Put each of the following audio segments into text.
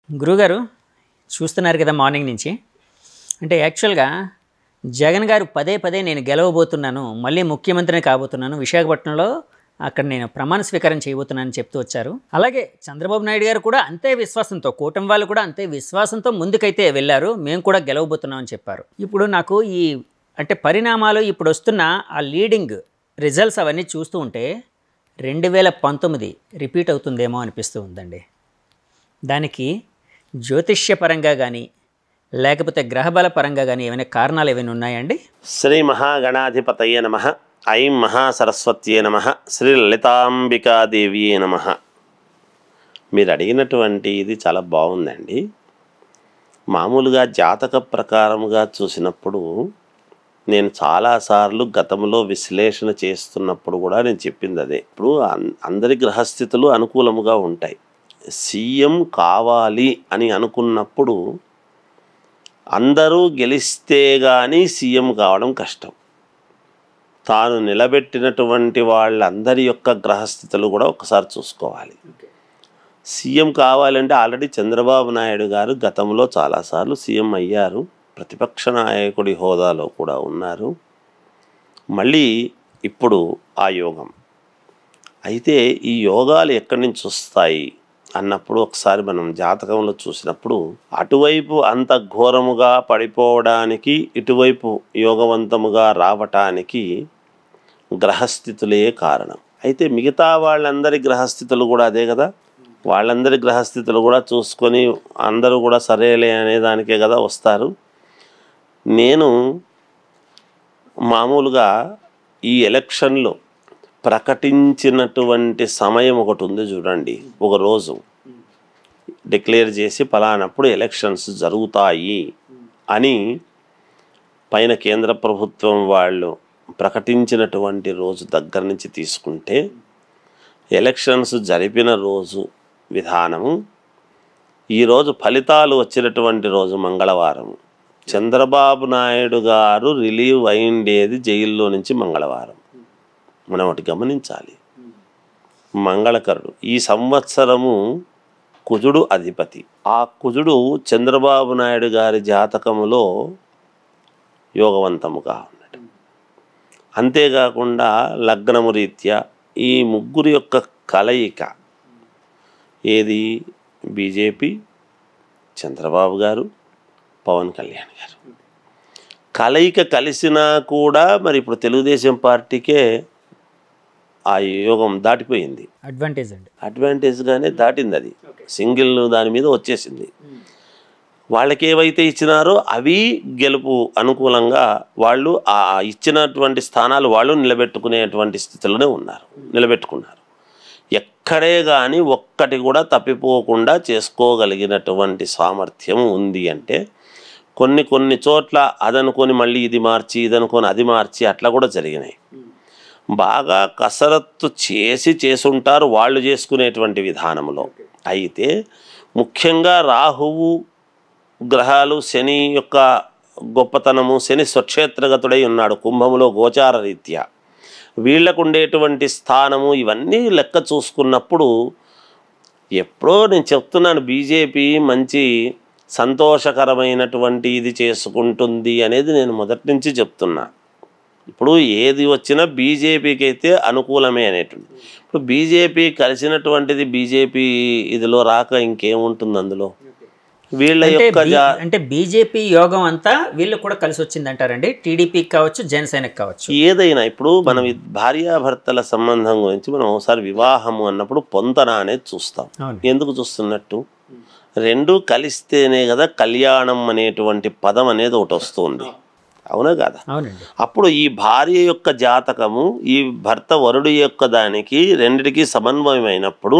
గురుగారు చూస్తున్నారు కదా మార్నింగ్ నుంచి. అంటే యాక్చువల్గా జగన్ గారు పదే పదే నేను గెలవబోతున్నాను, మళ్ళీ ముఖ్యమంత్రిని కాబోతున్నాను, విశాఖపట్నంలో అక్కడ నేను ప్రమాణ స్వీకారం చేయబోతున్నానని చెప్తూ వచ్చారు. అలాగే చంద్రబాబు నాయుడు గారు కూడా అంతే విశ్వాసంతో, కూటమి వాళ్ళు కూడా అంతే విశ్వాసంతో ముందుకైతే వెళ్ళారు, మేము కూడా గెలవబోతున్నామని చెప్పారు. ఇప్పుడు నాకు ఈ అంటే పరిణామాలు ఇప్పుడు వస్తున్న ఆ లీడింగ్ రిజల్ట్స్ అవన్నీ చూస్తూ ఉంటే 2019 రిపీట్ అవుతుందేమో అనిపిస్తూ ఉందండి. దానికి జ్యోతిష్యపరంగా కానీ లేకపోతే గ్రహబల పరంగా కానీ ఏమైనా కారణాలు ఏమైనా ఉన్నాయండి? శ్రీ మహాగణాధిపతయే నమః. ఐం మహాసరస్వత్యే నమః. శ్రీ లలితాంబికాదేవియే నమః. మీరు అడిగినటువంటి ఇది చాలా బాగుందండి. మామూలుగా జాతక ప్రకారముగా చూసినప్పుడు నేను చాలాసార్లు గతంలో విశ్లేషణ చేస్తున్నప్పుడు కూడా నేను చెప్పింది అదే. ఇప్పుడు అందరి గ్రహస్థితులు అనుకూలముగా ఉంటాయి. సీఎం కావాలి అని అనుకున్నప్పుడు అందరూ గెలిస్తే కానీ సీఎం కావడం కష్టం. తాను నిలబెట్టినటువంటి వాళ్ళందరి యొక్క గ్రహస్థితులు కూడా ఒకసారి చూసుకోవాలి. సీఎం కావాలంటే ఆల్రెడీ చంద్రబాబు నాయుడు గారు గతంలో చాలాసార్లు సీఎం అయ్యారు, ప్రతిపక్ష నాయకుడి హోదాలో కూడా ఉన్నారు. మళ్ళీ ఇప్పుడు ఆ యోగం అయితే ఈ యోగాలు ఎక్కడి నుంచి వస్తాయి అన్నప్పుడు ఒకసారి మనం జాతకంలో చూసినప్పుడు అటువైపు అంత ఘోరముగా పడిపోవడానికి ఇటువైపు యోగవంతముగా రావటానికి గ్రహస్థితులే కారణం. అయితే మిగతా వాళ్ళందరి గ్రహస్థితులు కూడా అదే కదా, వాళ్ళందరి గ్రహస్థితులు కూడా చూసుకొని అందరూ కూడా సరేలే అనే దానికే కదా వస్తారు. నేను మామూలుగా ఈ ఎలక్షన్లో ప్రకటించినటువంటి సమయం ఒకటి ఉంది చూడండి. ఒక రోజు డిక్లేర్ చేసి పలానప్పుడు ఎలక్షన్స్ జరుగుతాయి అని పైన కేంద్ర ప్రభుత్వం వాళ్ళు ప్రకటించినటువంటి రోజు దగ్గర నుంచి తీసుకుంటే ఎలక్షన్స్ జరిపిన రోజు విధానము, ఈరోజు ఫలితాలు వచ్చినటువంటి రోజు మంగళవారం. చంద్రబాబు నాయుడు గారు రిలీవ్ అయిండేది జైల్లో నుంచి మంగళవారం. మనం ఒకటి గమనించాలి, మంగళకరుడు ఈ సంవత్సరము కుజుడు అధిపతి. ఆ కుజుడు చంద్రబాబు నాయుడు గారి జాతకములో యోగవంతముగా ఉన్నాడు. అంతేకాకుండా లగ్నము రీత్యా ఈ ముగ్గురు యొక్క కలయిక ఏది, బీజేపీ, చంద్రబాబు గారు, పవన్ కళ్యాణ్ గారు కలయిక కలిసినా కూడా మరి ఇప్పుడు తెలుగుదేశం పార్టీకే ఆ యోగం దాటిపోయింది. అడ్వాంటేజ్గానే దాటింది. అది సింగిల్ దాని మీద వచ్చేసింది. వాళ్ళకి ఏవైతే ఇచ్చినారో అవి గెలుపు అనుకూలంగా వాళ్ళు ఆ ఇచ్చినటువంటి స్థానాలు వాళ్ళు నిలబెట్టుకునేటువంటి స్థితిలోనే ఉన్నారు, నిలబెట్టుకున్నారు. ఎక్కడే కానీ ఒక్కటి కూడా తప్పిపోకుండా చేసుకోగలిగినటువంటి సామర్థ్యం ఉంది. అంటే కొన్ని చోట్ల అదనుకొని మళ్ళీ ఇది మార్చి, ఇదనుకొని అది మార్చి అట్లా కూడా జరిగినాయి. బాగా కసరత్తు చేసుంటారు వాళ్ళు చేసుకునేటువంటి విధానంలో. అయితే ముఖ్యంగా రాహువు గ్రహాలు, శని యొక్క గొప్పతనము, శని స్వక్షేత్రగతుడై ఉన్నాడు కుంభములో గోచార రీత్యా. వీళ్లకు ఉండేటువంటి స్థానము ఇవన్నీ లెక్క చూసుకున్నప్పుడు ఎప్పుడో నేను చెప్తున్నాను, బీజేపీ మంచి సంతోషకరమైనటువంటి ఇది చేసుకుంటుంది అనేది నేను మొదటి నుంచి చెప్తున్నా. ఇప్పుడు ఏది వచ్చినా బీజేపీకి అయితే అనుకూలమే అనేటువంటి. ఇప్పుడు బీజేపీ కలిసినటువంటిది బీజేపీ ఇదిలో రాక ఇంకేముంటుంది అందులో. వీళ్ళ యొక్క అంటే బీజేపీ యోగం అంతా వీళ్ళు కూడా కలిసి వచ్చింది అంటారండి. టీడీపీకి కావచ్చు, జనసేనకి కావచ్చు, ఏదైనా. ఇప్పుడు మనం భార్యాభర్తల సంబంధం గురించి మనం ఒకసారి వివాహము అన్నప్పుడు పొంతన అనేది చూస్తాం. ఎందుకు చూస్తున్నట్టు, రెండు కలిస్తేనే కదా కళ్యాణం అనేటువంటి పదం అనేది ఒకటి వస్తుంది, అవునా కదా? అప్పుడు ఈ భార్య యొక్క జాతకము ఈ భర్త వరుడు యొక్క దానికి రెండిటికి సమన్వయమైనప్పుడు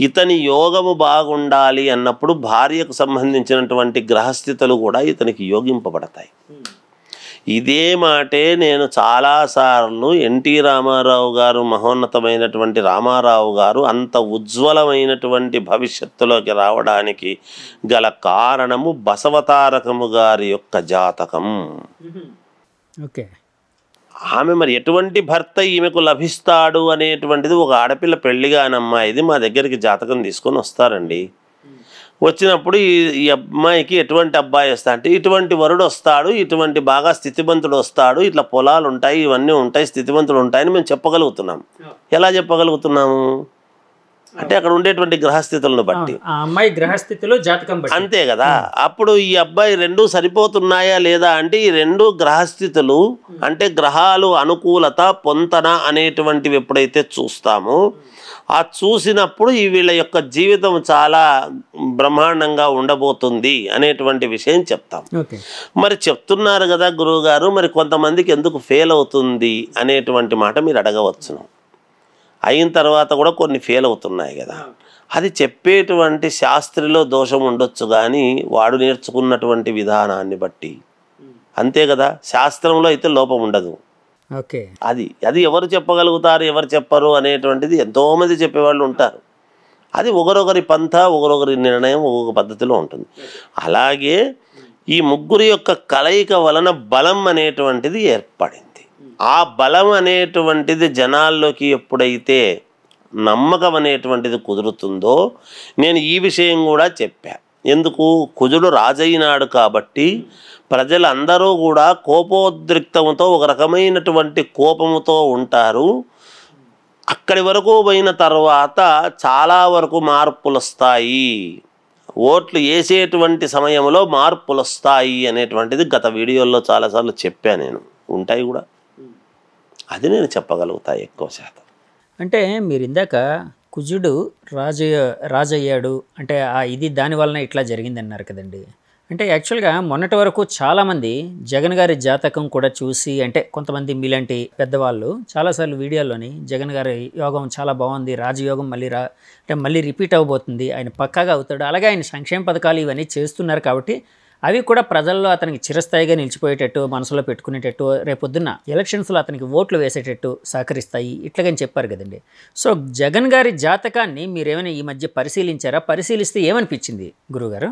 ఇతని యోగము బాగుండాలి అన్నప్పుడు భార్యకు సంబంధించినటువంటి గ్రహస్థితులు కూడా ఇతనికి యోగింపబడతాయి. ఇదే మాటే నేను చాలాసార్లు ఎన్టీ రామారావు గారు, మహోన్నతమైనటువంటి రామారావు గారు అంత ఉజ్వలమైనటువంటి భవిష్యత్తులోకి రావడానికి గల కారణము బసవతారకము గారి యొక్క జాతకం. ఆమె మరి ఎటువంటి భర్త ఈమెకు లభిస్తాడు అనేటువంటిది ఒక ఆడపిల్ల పెళ్లిగాని అమ్మాయిది మా దగ్గరికి జాతకం తీసుకొని వస్తారండి. వచ్చినప్పుడు ఈ అమ్మాయికి ఎటువంటి అబ్బాయి వస్తా అంటే ఇటువంటి వరుడు వస్తాడు, ఇటువంటి బాగా స్థితిమంతుడు వస్తాడు, ఇట్లా పొలాలు ఉంటాయి, ఇవన్నీ ఉంటాయి, స్థితిమంతుడు ఉంటాయని మేము చెప్పగలుగుతున్నాం. ఎలా చెప్పగలుగుతున్నాము అంటే అక్కడ ఉండేటువంటి గ్రహస్థితులను బట్టి, ఆ అమ్మాయి గ్రహస్థితిలో జాతకం బట్టి. అంతే కదా. అప్పుడు ఈ అబ్బాయి రెండు సరిపోతున్నాయా లేదా అంటే ఈ రెండు గ్రహస్థితులు అంటే గ్రహాలు అనుకూలత పొంతన అనేటువంటివి ఎప్పుడైతే చూస్తామో ఆ చూసినప్పుడు ఈ వీళ్ళ యొక్క జీవితం చాలా బ్రహ్మాండంగా ఉండబోతుంది అనేటువంటి విషయం చెప్తాం. మరి చెప్తున్నారు కదా గురువు గారు, మరి కొంతమందికి ఎందుకు ఫెయిల్ అవుతుంది అనేటువంటి మాట మీరు అడగవచ్చును. అయిన తర్వాత కూడా కొన్ని ఫెయిల్ అవుతున్నాయి కదా, అది చెప్పేటువంటి శాస్త్రిలో దోషం ఉండొచ్చు కానీ వాడు నేర్చుకున్నటువంటి విధానాన్ని బట్టి, అంతే కదా. శాస్త్రంలో అయితే లోపం ఉండదు. ఓకే, అది ఎవరు చెప్పగలుగుతారు ఎవరు చెప్పరు అనేటువంటిది ఎంతోమంది చెప్పేవాళ్ళు ఉంటారు. అది ఒకరొకరి పంథ, ఒకరొకరి నిర్ణయం, ఒక్కొక్క పద్ధతిలో ఉంటుంది. అలాగే ఈ ముగ్గురి యొక్క కలయిక వలన బలం అనేటువంటిది ఏర్పడింది. ఆ బలం అనేటువంటిది జనాల్లోకి ఎప్పుడైతే నమ్మకం అనేటువంటిది కుదురుతుందో, నేను ఈ విషయం కూడా చెప్పా. ఎందుకు, కుజుడు రాజైనాడు కాబట్టి ప్రజలందరూ కూడా కోపోద్రిక్తంతో ఒక రకమైనటువంటి కోపముతో ఉంటారు. అక్కడి వరకు పోయిన తర్వాత చాలా వరకు మార్పులు వస్తాయి, ఓట్లు వేసేటువంటి సమయంలో మార్పులు వస్తాయి అనేటువంటిది గత వీడియోల్లో చాలాసార్లు చెప్పాను నేను, ఉంటాయి కూడా. అది నేను చెప్పగలుగుతా ఎక్కువ శాతం. అంటే మీరు ఇందాక కుజుడు రాజయ్యాడు అంటే ఇది దానివలన ఇట్లా జరిగింది అన్నారు కదండి. అంటే యాక్చువల్గా మొన్నటి వరకు చాలామంది జగన్ గారి జాతకం కూడా చూసి, అంటే కొంతమంది మీలాంటి పెద్దవాళ్ళు చాలాసార్లు వీడియోలోని జగన్ గారి యోగం చాలా బాగుంది, రాజయోగం మళ్ళీ రిపీట్ అవ్వబోతుంది, ఆయన పక్కాగా అవుతాడు, అలాగే ఆయన సంక్షేమ పథకాలు ఇవన్నీ చేస్తున్నారు కాబట్టి అవి కూడా ప్రజల్లో అతనికి చిరస్థాయిగా నిలిచిపోయేటట్టు, మనసులో పెట్టుకునేటట్టు, రేపొద్దున్న ఎలక్షన్స్లో అతనికి ఓట్లు వేసేటట్టు సహకరిస్తాయి ఇట్లాగని చెప్పారు కదండి. సో జగన్ గారి జాతకాన్ని మీరేమైనా ఈ మధ్య పరిశీలించారా? పరిశీలిస్తే ఏమనిపించింది గురువుగారు?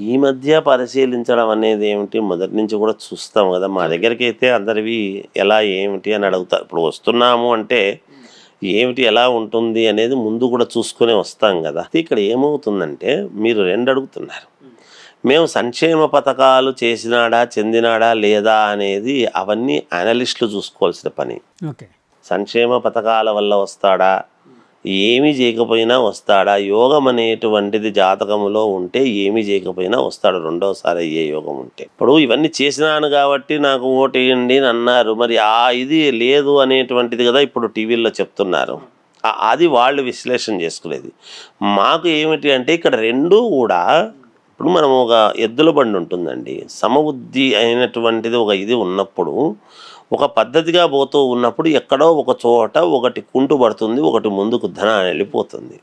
ఈ మధ్య పరిశీలించడం అనేది ఏమిటి, మొదటి నుంచి కూడా చూస్తాం కదా. మా దగ్గరికి అయితే అందరివి ఎలా ఏమిటి అని అడుగుతారు. ఇప్పుడు వస్తున్నాము అంటే ఏమిటి ఎలా ఉంటుంది అనేది ముందు కూడా చూసుకునే వస్తాం కదా. ఇక్కడ ఏమవుతుందంటే మీరు రెండు అడుగుతున్నారు. మేము సంక్షేమ పథకాలు చేసినాడా చెందినాడా లేదా అనేది అవన్నీ అనలిస్టులు చూసుకోవాల్సిన పని. సంక్షేమ పథకాల వల్ల వస్తాడా, ఏమీ చేయకపోయినా వస్తాడా, యోగం అనేటువంటిది జాతకములో ఉంటే ఏమీ చేయకపోయినా వస్తాడు రెండోసారి అయ్యే యోగం ఉంటే. ఇప్పుడు ఇవన్నీ చేసినాను కాబట్టి నాకు ఓటు వేయండి అని అన్నారు, మరి ఇది లేదు అనేటువంటిది కదా ఇప్పుడు టీవీల్లో చెప్తున్నారు. అది వాళ్ళు విశ్లేషణ చేసుకునేది. మాకు ఏమిటి అంటే ఇక్కడ రెండూ కూడా, ఇప్పుడు మనం ఒక ఎద్దుల బండి ఉంటుందండి, సమబుద్ధి అయినటువంటిది ఒక ఇది ఉన్నప్పుడు, ఒక పద్ధతిగా పోతూ ఉన్నప్పుడు ఎక్కడో ఒక చోట ఒకటి కుంటు పడుతుంది, ఒకటి ముందుకు వెళ్ళిపోతుంది.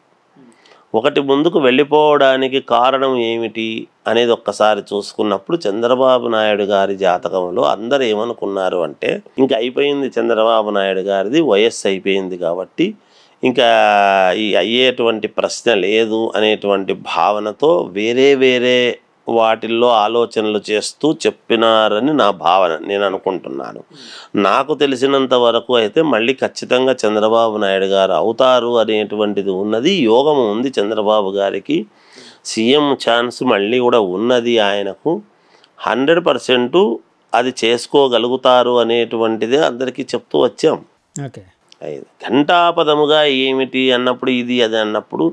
ఒకటి ముందుకు వెళ్ళిపోవడానికి కారణం ఏమిటి అనేది ఒక్కసారి చూసుకున్నప్పుడు చంద్రబాబు నాయుడు గారి జాతకంలో అందరూ ఏమనుకున్నారు అంటే, ఇంకా అయిపోయింది చంద్రబాబు నాయుడు గారిది, వయస్సు అయిపోయింది కాబట్టి ఇంకా ఈ అయ్యేటువంటి ప్రశ్న లేదు అనేటువంటి భావనతో వేరే వాటిల్లో ఆలోచనలు చేస్తూ చెప్పినారని నా భావన, నేను అనుకుంటున్నాను. నాకు తెలిసినంత వరకు అయితే మళ్ళీ ఖచ్చితంగా చంద్రబాబు నాయుడు గారు అవుతారు అనేటువంటిది ఉన్నది. యోగం ఉంది చంద్రబాబు గారికి, సీఎం ఛాన్స్ మళ్ళీ కూడా ఉన్నది ఆయనకు. 100% అది చేసుకోగలుగుతారు అనేటువంటిదే అందరికీ చెప్తూ వచ్చాం. ఘంటాపదముగా ఏమిటి అన్నప్పుడు ఇది అది అన్నప్పుడు,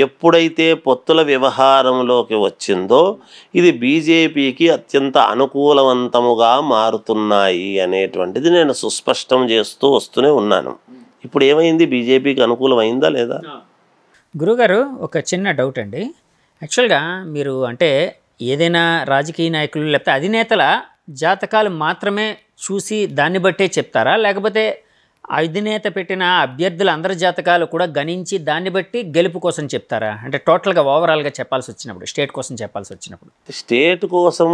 ఎప్పుడైతే పొత్తుల వ్యవహారంలోకి వచ్చిందో ఇది బీజేపీకి అత్యంత అనుకూలవంతముగా మారుతున్నాయి అనేటువంటిది నేను సుస్పష్టం చేస్తూ వస్తూనే ఉన్నాను. ఇప్పుడు ఏమైంది, బీజేపీకి అనుకూలమైందా లేదా? గురుగారు ఒక చిన్న డౌట్ అండి. యాక్చువల్గా మీరు అంటే ఏదైనా రాజకీయ నాయకులు లేకపోతే అధినేతల జాతకాలు మాత్రమే చూసి దాన్ని బట్టే చెప్తారా, లేకపోతే అధినేత పెట్టిన అభ్యర్థుల అందరి జాతకాలు కూడా గణించి దాన్ని బట్టి గెలుపు కోసం చెప్తారా? అంటే టోటల్గా ఓవరాల్గా చెప్పాల్సి వచ్చినప్పుడు, స్టేట్ కోసం చెప్పాల్సి వచ్చినప్పుడు. స్టేట్ కోసం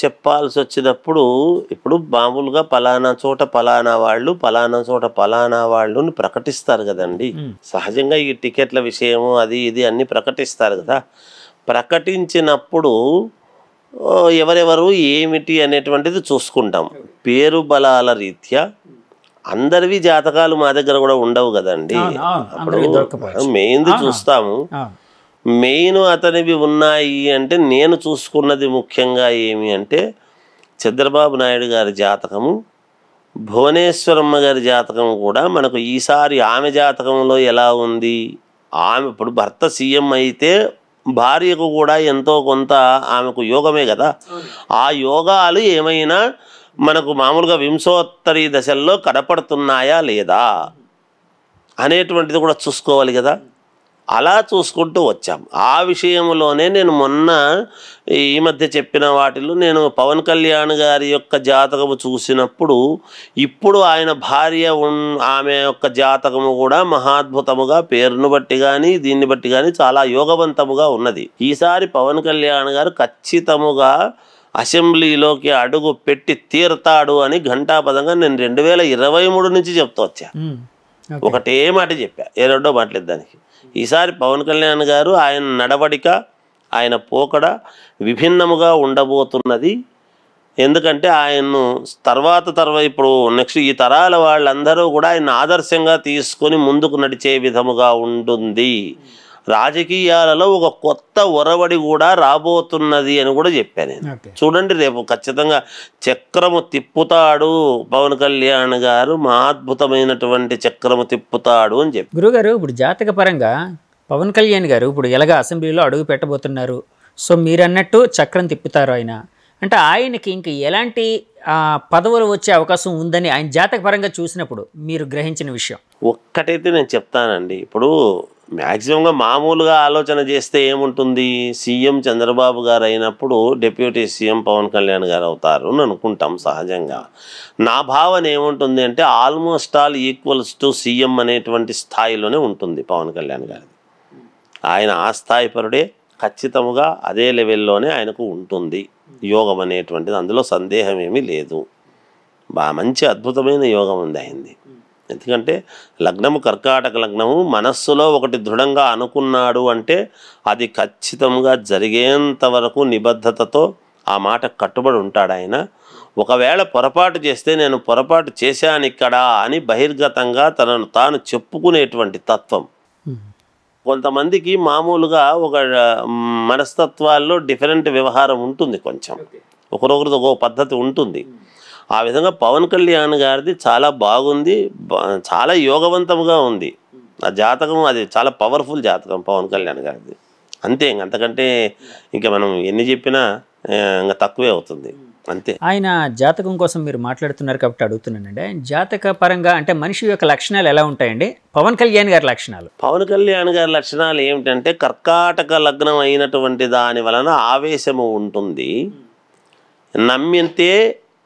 చెప్పాల్సి వచ్చినప్పుడు ఇప్పుడు మామూలుగా పలానా చోట పలానా వాళ్ళు, పలానా చోట పలానా వాళ్ళు ప్రకటిస్తారు కదండి. సహజంగా ఈ టికెట్ల విషయము అది ఇది అన్నీ ప్రకటిస్తారు కదా. ప్రకటించినప్పుడు ఎవరెవరు ఏమిటి అనేటువంటిది చూసుకుంటాం. పేరు బలాల రీత్యా అందరివి జాతకాలు మా దగ్గర కూడా ఉండవు కదండి. అప్పుడు మెయిన్ది చూస్తాము. మెయిన్ అతనివి ఉన్నాయి అంటే నేను చూసుకున్నది ముఖ్యంగా ఏమి అంటే చంద్రబాబు నాయుడు గారి జాతకము, భువనేశ్వరమ్మ గారి జాతకం కూడా మనకు ఈసారి ఆమె జాతకంలో ఎలా ఉంది, ఆమె ఇప్పుడు భర్త సీఎం అయితే భార్యకు కూడా ఎంతో కొంత ఆమెకు యోగమే కదా, ఆ యోగాలు ఏమైనా మనకు మామూలుగా వింశోత్తరి దశల్లో కనపడుతున్నాయా లేదా అనేటువంటిది కూడా చూసుకోవాలి కదా. అలా చూసుకుంటూ వచ్చాం. ఆ విషయంలోనే నేను మొన్న ఈ మధ్య చెప్పిన వాటిలో నేను పవన్ కళ్యాణ్ గారి యొక్క జాతకము చూసినప్పుడు ఇప్పుడు ఆయన భార్య ఆమె యొక్క జాతకము కూడా మహాద్భుతముగా పేరును బట్టి కానీ దీన్ని బట్టి కానీ చాలా యోగవంతముగా ఉన్నది. ఈసారి పవన్ కళ్యాణ్ గారు ఖచ్చితముగా అసెంబ్లీలోకి అడుగు పెట్టి తీరుతాడు అని ఘంటాపదంగా నేను 2023 నుంచి చెప్తూ వచ్చా. ఒకటే మాట చెప్పా, ఏ రెండో మాటలేదు దానికి. ఈసారి పవన్ కళ్యాణ్ గారు ఆయన నడవడిక, ఆయన పోకడ విభిన్నముగా ఉండబోతున్నది. ఎందుకంటే ఆయన్ను ఇప్పుడు నెక్స్ట్ ఈ తరాల వాళ్ళందరూ కూడా ఆయన ఆదర్శంగా తీసుకొని ముందుకు నడిచే విధముగా ఉంటుంది. రాజకీయాలలో ఒక కొత్త ఒరవడి కూడా రాబోతున్నది అని కూడా చెప్పాను నేను. చూడండి, రేపు ఖచ్చితంగా చక్రము తిప్పుతాడు పవన్ కళ్యాణ్ గారు, మహాద్భుతమైనటువంటి చక్రము తిప్పుతాడు అని చెప్పి. గురుగారు, ఇప్పుడు జాతక పరంగా పవన్ కళ్యాణ్ గారు ఇప్పుడు ఎలాగ అసెంబ్లీలో అడుగు పెట్టబోతున్నారు, సో మీరు అన్నట్టు చక్రం తిప్పుతారు ఆయన అంటే ఆయనకి ఇంక ఎలాంటి పదవులు వచ్చే అవకాశం ఉందని ఆయన జాతక పరంగా చూసినప్పుడు మీరు గ్రహించిన విషయం ఒక్కటైతే నేను చెప్తానండి. ఇప్పుడు మ్యాక్సిమంగా మామూలుగా ఆలోచన చేస్తే ఏముంటుంది, సీఎం చంద్రబాబు గారు అయినప్పుడు డిప్యూటీ సీఎం పవన్ కళ్యాణ్ గారు అవుతారు అని అనుకుంటాం సహజంగా. నా భావన ఏముంటుంది అంటే almost all equals to CM అనేటువంటి స్థాయిలోనే ఉంటుంది పవన్ కళ్యాణ్ గారిది. ఆయన ఆ స్థాయి పరుడే, ఖచ్చితంగా అదే లెవెల్లోనే ఆయనకు ఉంటుంది యోగం అనేటువంటిది, అందులో సందేహం ఏమీ లేదు. మంచి అద్భుతమైన యోగం ఉంది ఆయనది. ఎందుకంటే లగ్నము కర్కాటక లగ్నము, మనస్సులో ఒకటి దృఢంగా అనుకున్నాడు అంటే అది ఖచ్చితంగా జరిగేంత వరకు నిబద్ధతతో ఆ మాట కట్టుబడి ఉంటాడు ఆయన. ఒకవేళ పొరపాటు చేస్తే నేను పొరపాటు చేశాను ఇక్కడ అని బహిర్గతంగా తనను తాను చెప్పుకునేటువంటి తత్వం. కొంతమందికి మామూలుగా ఒక మనస్తత్వాల్లో డిఫరెంట్ వ్యవహారం ఉంటుంది, కొంచెం ఒకరొకరిది ఒక పద్ధతి ఉంటుంది. ఆ విధంగా పవన్ కళ్యాణ్ గారిది చాలా బాగుంది, చాలా యోగవంతంగా ఉంది ఆ జాతకం. అది చాలా పవర్ఫుల్ జాతకం పవన్ కళ్యాణ్ గారిది. అంతే, అంతకంటే ఇంకా మనం ఎన్ని చెప్పినా ఇంకా తక్కువే అవుతుంది, అంతే. ఆయన జాతకం కోసం మీరు మాట్లాడుతున్నారు కాబట్టి అడుగుతున్నానండి, ఆయన జాతక పరంగా అంటే మనిషి యొక్క లక్షణాలు ఎలా ఉంటాయండి? పవన్ కళ్యాణ్ గారి లక్షణాలు, పవన్ కళ్యాణ్ గారి లక్షణాలు ఏమిటంటే కర్కాటక లగ్నం అయినటువంటి దాని వలన ఆవేశము ఉంటుంది, నమ్మితే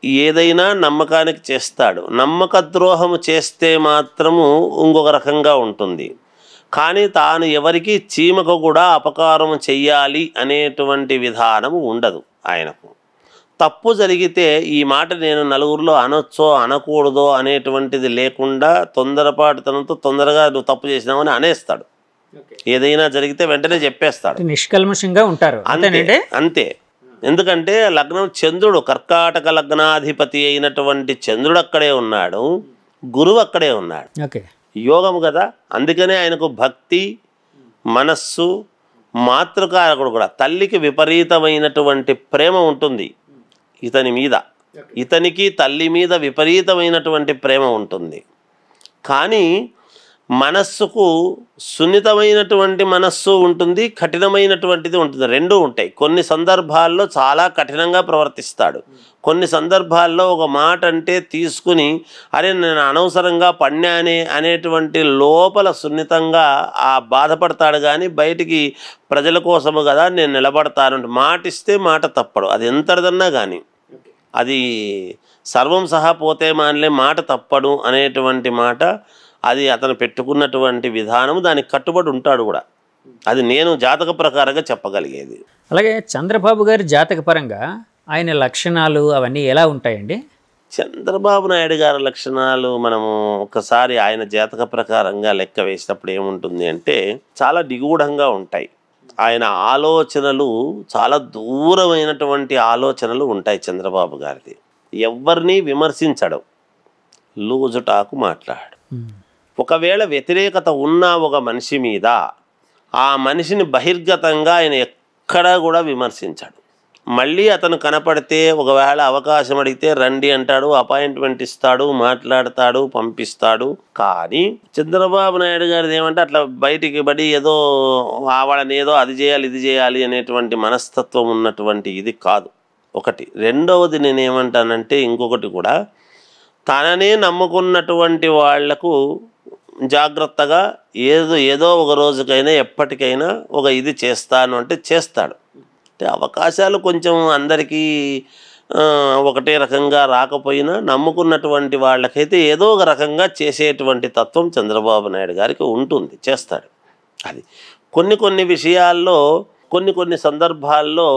ఏదైనా నమ్మకానికి చేస్తాడు, నమ్మక ద్రోహము చేస్తే మాత్రము ఇంకొక రకంగా ఉంటుంది. కానీ తాను ఎవరికి చీమకు కూడా అపకారం చెయ్యాలి అనేటువంటి విధానము ఉండదు ఆయనకు. తప్పు జరిగితే ఈ మాట నేను నలుగురిలో అనొచ్చో అనకూడదో అనేటువంటిది లేకుండా తొందరపాటుతనంతో తొందరగా నువ్వు తప్పు చేసినావని అనేస్తాడు. ఏదైనా జరిగితే వెంటనే చెప్పేస్తాడు, నిష్కల్మషంగా ఉంటారు. అంతే. ఎందుకంటే లగ్నం చంద్రుడు, కర్కాటక లగ్నాధిపతి అయినటువంటి చంద్రుడు అక్కడే ఉన్నాడు, గురువు అక్కడే ఉన్నాడు, యోగం కదా. అందుకనే ఆయనకు భక్తి, మనస్సు, మాతృకారకుడు కూడా, తల్లికి విపరీతమైనటువంటి ప్రేమ ఉంటుంది ఇతని మీద, ఇతనికి తల్లి మీద విపరీతమైనటువంటి ప్రేమ ఉంటుంది. కానీ మనస్సుకు సున్నితమైనటువంటి మనస్సు ఉంటుంది, కఠినమైనటువంటిది ఉంటుంది, రెండూ ఉంటాయి. కొన్ని సందర్భాల్లో చాలా కఠినంగా ప్రవర్తిస్తాడు, కొన్ని సందర్భాల్లో ఒక మాట అంటే తీసుకుని అరే నేను అనవసరంగా పడినానే అనేటువంటి లోపల సున్నితంగా బాధపడతాడు. కానీ బయటికి ప్రజల కోసము కదా నేను నిలబడతాను, మాట ఇస్తే మాట తప్పడు, అది ఎంతదన్నా కానీ, అది సర్వం సహా పోతే మానలే మాట తప్పడు అనేటువంటి మాట, అది అతను పెట్టుకున్నటువంటి విధానం, దానికి కట్టుబడి ఉంటాడు కూడా. అది నేను జాతక ప్రకారంగా చెప్పగలిగేది. అలాగే చంద్రబాబు గారి జాతక పరంగా ఆయన లక్షణాలు అవన్నీ ఎలా ఉంటాయండి? చంద్రబాబు నాయుడు గారి లక్షణాలు మనము ఒకసారి ఆయన జాతక ప్రకారంగా లెక్క వేసినప్పుడు ఏముంటుంది అంటే చాలా నిగూఢంగా ఉంటాయి. ఆయన ఆలోచనలు చాలా దూరమైనటువంటి ఆలోచనలు ఉంటాయి చంద్రబాబు గారిది. ఎవరిని విమర్శించడం, లూజుటాకు మాట్లాడు. ఒకవేళ వ్యతిరేకత ఉన్న ఒక మనిషి మీద ఆ మనిషిని బహిర్గతంగా ఆయన ఎక్కడా కూడా విమర్శించాడు. మళ్ళీ అతను కనపడితే ఒకవేళ అవకాశం అడిగితే రండి అంటాడు, అపాయింట్మెంట్ ఇస్తాడు, మాట్లాడతాడు, పంపిస్తాడు. కానీ చంద్రబాబు నాయుడు గారిది ఏమంటే అట్లా బయటికి పడి ఏదో వాళ్ళని ఏదో అది చేయాలి ఇది చేయాలి అనేటువంటి మనస్తత్వం ఉన్నటువంటి ఇది కాదు. ఒకటి. రెండవది నేనేమంటానంటే ఇంకొకటి కూడా, తననే నమ్ముకున్నటువంటి వాళ్లకు జాగ్రత్తగా ఏదో ఒక రోజుకైనా ఎప్పటికైనా ఒక ఇది చేస్తాను అంటే చేస్తాడు. అంటే అవకాశాలు కొంచెం అందరికీ ఒకటే రకంగా రాకపోయినా నమ్ముకున్నటువంటి వాళ్ళకైతే ఏదో ఒక రకంగా చేసేటువంటి తత్వం చంద్రబాబు నాయుడు గారికి ఉంటుంది, చేస్తాడు. అది కొన్ని విషయాల్లో కొన్ని సందర్భాల్లో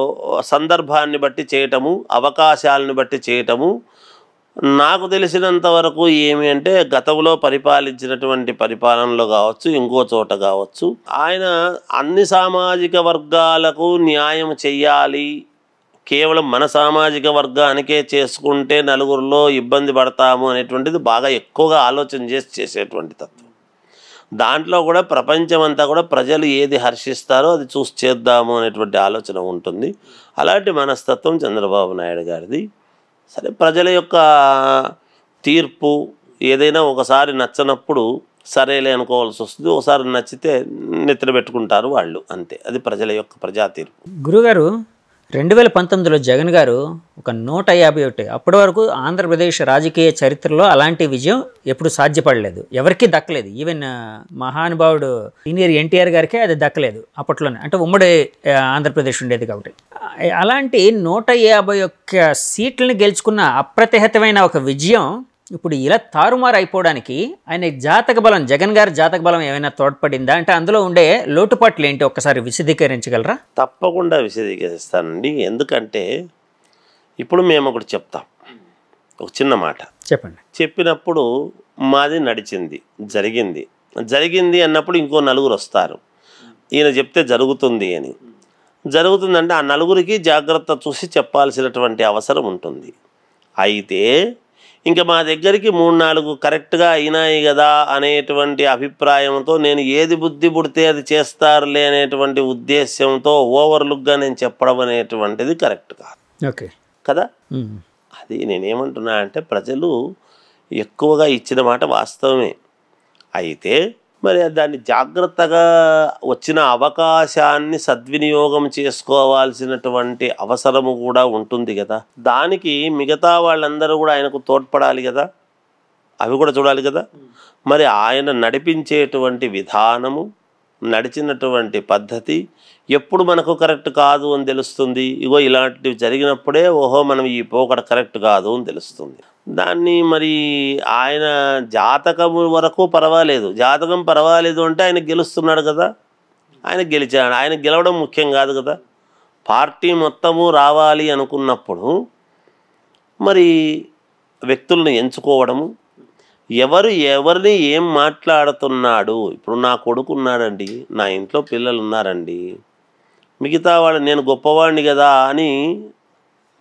సందర్భాన్ని బట్టి చేయటము, అవకాశాలను బట్టి చేయటము. నాకు తెలిసినంత వరకు ఏమి అంటే గతంలో పరిపాలించినటువంటి పరిపాలనలో కావచ్చు, ఇంకో చోట కావచ్చు, ఆయన అన్ని సామాజిక వర్గాలకు న్యాయం చెయ్యాలి, కేవలం మన సామాజిక వర్గానికే చేసుకుంటే నలుగురిలో ఇబ్బంది పడతాము అనేటువంటిది బాగా ఎక్కువగా ఆలోచన చేసేటువంటి తత్వం. దాంట్లో కూడా ప్రపంచమంతా కూడా ప్రజలు ఏది హర్షిస్తారో అది చూసి చేద్దాము అనేటువంటి ఆలోచన ఉంటుంది. అలాంటి మనస్తత్వం చంద్రబాబు నాయుడు గారిది. సరే, ప్రజల యొక్క తీర్పు ఏదైనా ఒకసారి నచ్చనప్పుడు సరేలే అనుకోవాల్సి వస్తుంది, ఒకసారి నచ్చితే నెత్తిన పెట్టుకుంటారు వాళ్ళు, అంతే. అది ప్రజల యొక్క ప్రజా తీర్పు. గురుగారు, 2019లో జగన్ గారు ఒక 151, అప్పటి వరకు ఆంధ్రప్రదేశ్ రాజకీయ చరిత్రలో అలాంటి విజయం ఎప్పుడు సాధ్యపడలేదు, ఎవరికీ దక్కలేదు. ఈవెన్ మహానుభావుడు సీనియర్ ఎన్టీఆర్ గారికే అది దక్కలేదు అప్పట్లోనే, అంటే ఉమ్మడి ఆంధ్రప్రదేశ్ ఉండేది కాబట్టి. అలాంటి 151 సీట్లను గెలుచుకున్న అప్రతిహతమైన ఒక విజయం ఇప్పుడు ఇలా తారుమారు అయిపోవడానికి ఆయన జాతక బలం, జగన్ గారి జాతక బలం ఏమైనా తోడ్పడిందా? అంటే అందులో ఉండే లోటుపాట్లు ఏంటి ఒక్కసారి విశదీకరించగలరా? తప్పకుండా విశదీకరిస్తానండి. ఎందుకంటే ఇప్పుడు మేము ఒకటి చెప్తాం, ఒక చిన్న మాట చెప్పండి. చెప్పినప్పుడు మాది జరిగింది అన్నప్పుడు ఇంకో నలుగురు వస్తారు, ఈయన చెప్తే జరుగుతుందంటే ఆ నలుగురికి జాగ్రత్త చూసి చెప్పాల్సినటువంటి అవసరం ఉంటుంది. అయితే ఇంకా మా దగ్గరికి 3-4 కరెక్ట్గా అయినాయి కదా అనేటువంటి అభిప్రాయంతో నేను ఏది బుద్ధి పుడితే అది చేస్తారులే అనేటువంటి ఉద్దేశ్యంతో ఓవర్లుక్గా నేను చెప్పడం అనేటువంటిది కరెక్ట్ కాదు. ఓకే కదా. అది నేనేమంటున్నా అంటే ప్రజలు ఎక్కువగా ఇచ్చిన మాట వాస్తవమే. అయితే మరి దాన్ని జాగ్రత్తగా వచ్చిన అవకాశాన్ని సద్వినియోగం చేసుకోవాల్సినటువంటి అవసరము కూడా ఉంటుంది కదా. దానికి మిగతా వాళ్ళందరూ కూడా ఆయనకు తోడ్పడాలి కదా, అవి కూడా చూడాలి కదా. మరి ఆయన నడిపించేటువంటి విధానము, నడిచినటువంటి పద్ధతి ఎప్పుడు మనకు కరెక్ట్ కాదు అని తెలుస్తుంది. ఇగో ఇలాంటివి జరిగినప్పుడే ఓహో మనం ఈ పోకడ కరెక్ట్ కాదు అని తెలుస్తుంది. దాన్ని మరి ఆయన జాతకం వరకు పర్వాలేదు, జాతకం పర్వాలేదు అంటే ఆయన గెలుస్తున్నాడు కదా, ఆయన గెలిచాడు. ఆయన గెలవడం ముఖ్యం కాదు కదా. పార్టీ మొత్తము రావాలి అనుకున్నప్పుడు మరి వ్యక్తులను ఎంచుకోవడము, ఎవరిని ఏం మాట్లాడుతున్నాడు. ఇప్పుడు నా కొడుకు ఉన్నాడండి, నా ఇంట్లో పిల్లలు ఉన్నారండి, మిగతా వాళ్ళు నేను గొప్పవాడిని కదా అని,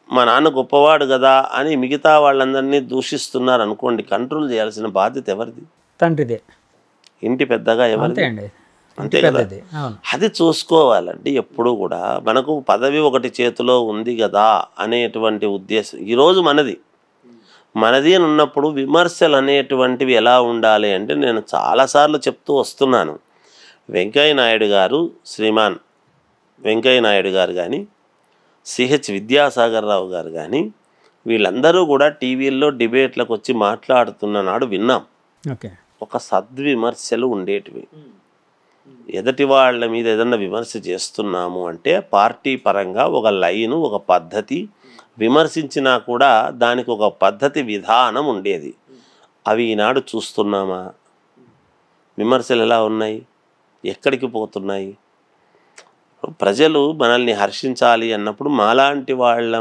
మా నాన్న గొప్పవాడు కదా అని మిగతా వాళ్ళందరినీ దూషిస్తున్నారు అనుకోండి, కంట్రోల్ చేయాల్సిన బాధ్యత ఎవరిది? తండ్రిదే. ఇంటి పెద్దగా ఎవరిది? అంతే కదా. అది చూసుకోవాలండి. ఎప్పుడు కూడా మనకు పదవి ఒకటి చేతిలో ఉంది కదా అనేటువంటి ఉద్దేశం ఈరోజు మనది అని ఉన్నప్పుడు విమర్శలు అనేటువంటివి ఎలా ఉండాలి అంటే, నేను చాలాసార్లు చెప్తూ వస్తున్నాను. శ్రీమాన్ వెంకయ్య నాయుడు గారు కానీ, సిహెచ్ విద్యాసాగర్ రావు గారు కానీ, వీళ్ళందరూ కూడా టీవీల్లో డిబేట్లకు వచ్చి మాట్లాడుతున్న నాడు విన్నాం. ఒక సద్విమర్శలు ఉండేటివి. ఎదటి వాళ్ళ మీద ఏదన్నా విమర్శ చేస్తున్నాము అంటే పార్టీ పరంగా ఒక లైను, ఒక పద్ధతి, విమర్శించినా కూడా దానికి ఒక పద్ధతి విధానం ఉండేది. అవి ఈనాడు చూస్తున్నామా? విమర్శలు ఎలా ఉన్నాయి, ఎక్కడికి పోతున్నాయి? ప్రజలు మనల్ని హర్షించాలి అన్నప్పుడు మాలాంటి వాళ్ళ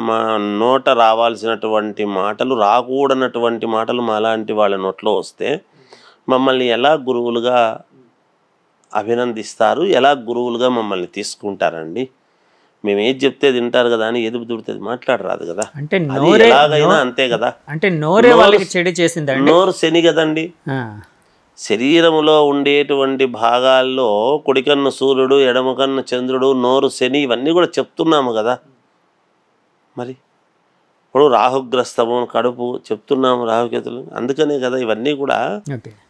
నోట రావాల్సినటువంటి మాటలు, రాకూడనటువంటి మాటలు మాలాంటి వాళ్ళ నోట్లో వస్తే మమ్మల్ని ఎలా గురువులుగా అభినందిస్తారు, ఎలా గురువులుగా మమ్మల్ని తీసుకుంటారండి? మేము ఏది చెప్తే తింటారు కదా అని ఏది దుడితే మాట్లాడరాదు కదా. అంటే ఎలాగైనా అంతే కదా. అంటే నోరే వాళ్ళకి చెడు చేసింది, నోరు శని కదండి. శరీరములో ఉండేటువంటి భాగాల్లో కుడికన్ను సూర్యుడు, ఎడమకన్ను చంద్రుడు, నోరు శని, ఇవన్నీ కూడా చెప్తున్నాము కదా. మరి ఇప్పుడు రాహుగ్రస్తము, కడుపు చెప్తున్నాము, రాహుకేతులు. అందుకనే కదా ఇవన్నీ కూడా.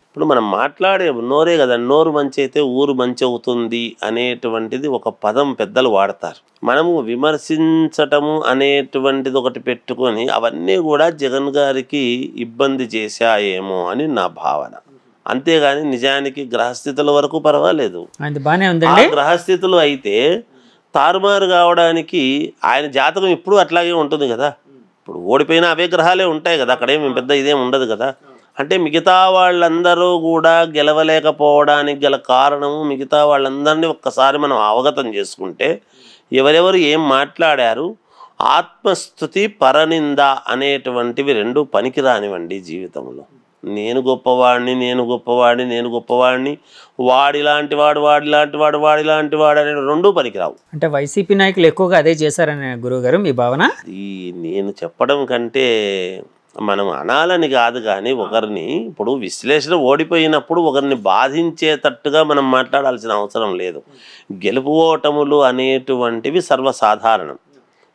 ఇప్పుడు మనం మాట్లాడే నోరే కదా, నోరు మంచి అయితే ఊరు మంచి అవుతుంది అనేటువంటిది ఒక పదం పెద్దలు వాడతారు. మనము విమర్శించటము అనేటువంటిది ఒకటి పెట్టుకొని అవన్నీ కూడా జగన్ గారికి ఇబ్బంది చేశాయేమో అని నా భావన. అంతేగాని నిజానికి గ్రహస్థితుల వరకు పర్వాలేదు. ఆ గ్రహస్థితులు అయితే తారుమారు కావడానికి ఆయన జాతకం ఇప్పుడు అట్లాగే ఉంటుంది కదా. ఇప్పుడు ఓడిపోయినా అవే గ్రహాలే ఉంటాయి కదా, అక్కడేమి పెద్ద ఇదేం ఉండదు కదా. అంటే మిగతా వాళ్ళందరూ కూడా గెలవలేకపోవడానికి గల కారణము మిగతా వాళ్ళందరినీ ఒక్కసారి మనం అవగతం చేసుకుంటే ఎవరెవరు ఏం మాట్లాడారు, ఆత్మస్థుతి పరనింద అనేటువంటివి రెండు పనికిరానివ్వండి జీవితంలో. నేను గొప్పవాడిని, నేను గొప్పవాడిని, నేను గొప్పవాడిని, వాడిలాంటి వాడు, వాడిలాంటి వాడు, వాడిలాంటి వాడు అనే రెండూ పనికిరావు. అంటే వైసీపీ నాయకులు ఎక్కువగా అదే చేశారని గురువుగారు మీ భావన? ఈ నేను చెప్పడం కంటే మనం అనాలని కాదు, కానీ ఒకరిని ఇప్పుడు విశ్లేషణ ఓడిపోయినప్పుడు ఒకరిని బాధించేటట్టుగా మనం మాట్లాడాల్సిన అవసరం లేదు. గెలుపు ఓటములు అనేటువంటివి సర్వసాధారణం.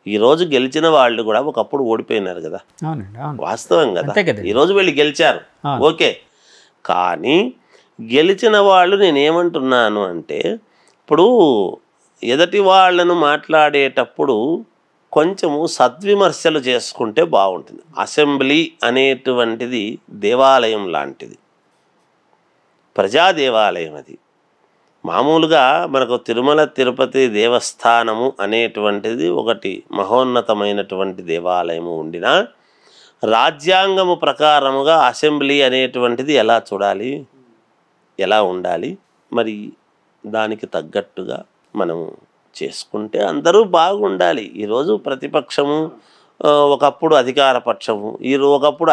ఈరోజు గెలిచిన వాళ్ళు కూడా ఒకప్పుడు ఓడిపోయినారు కదా, వాస్తవం కదా. ఈరోజు వీళ్ళు గెలిచారు, ఓకే. కానీ గెలిచిన వాళ్ళు నేనేమంటున్నాను అంటే, ఇప్పుడు ఎదటి వాళ్ళను మాట్లాడేటప్పుడు కొంచెము సద్విమర్శలు చేసుకుంటే బాగుంటుంది. అసెంబ్లీ అనేటువంటిది దేవాలయం లాంటిది, ప్రజా దేవాలయం. అది మామూలుగా మనకు తిరుమల తిరుపతి దేవస్థానము అనేటువంటిది ఒకటి మహోన్నతమైనటువంటి దేవాలయము ఉండినా రాజ్యాంగము ప్రకారముగా అసెంబ్లీ అనేటువంటిది ఎలా చూడాలి, ఎలా ఉండాలి, మరి దానికి తగ్గట్టుగా మనము చేసుకుంటే అందరూ బాగుండాలి. ఈరోజు ప్రతిపక్షము ఒకప్పుడు అధికార పక్షము, ఒకప్పుడు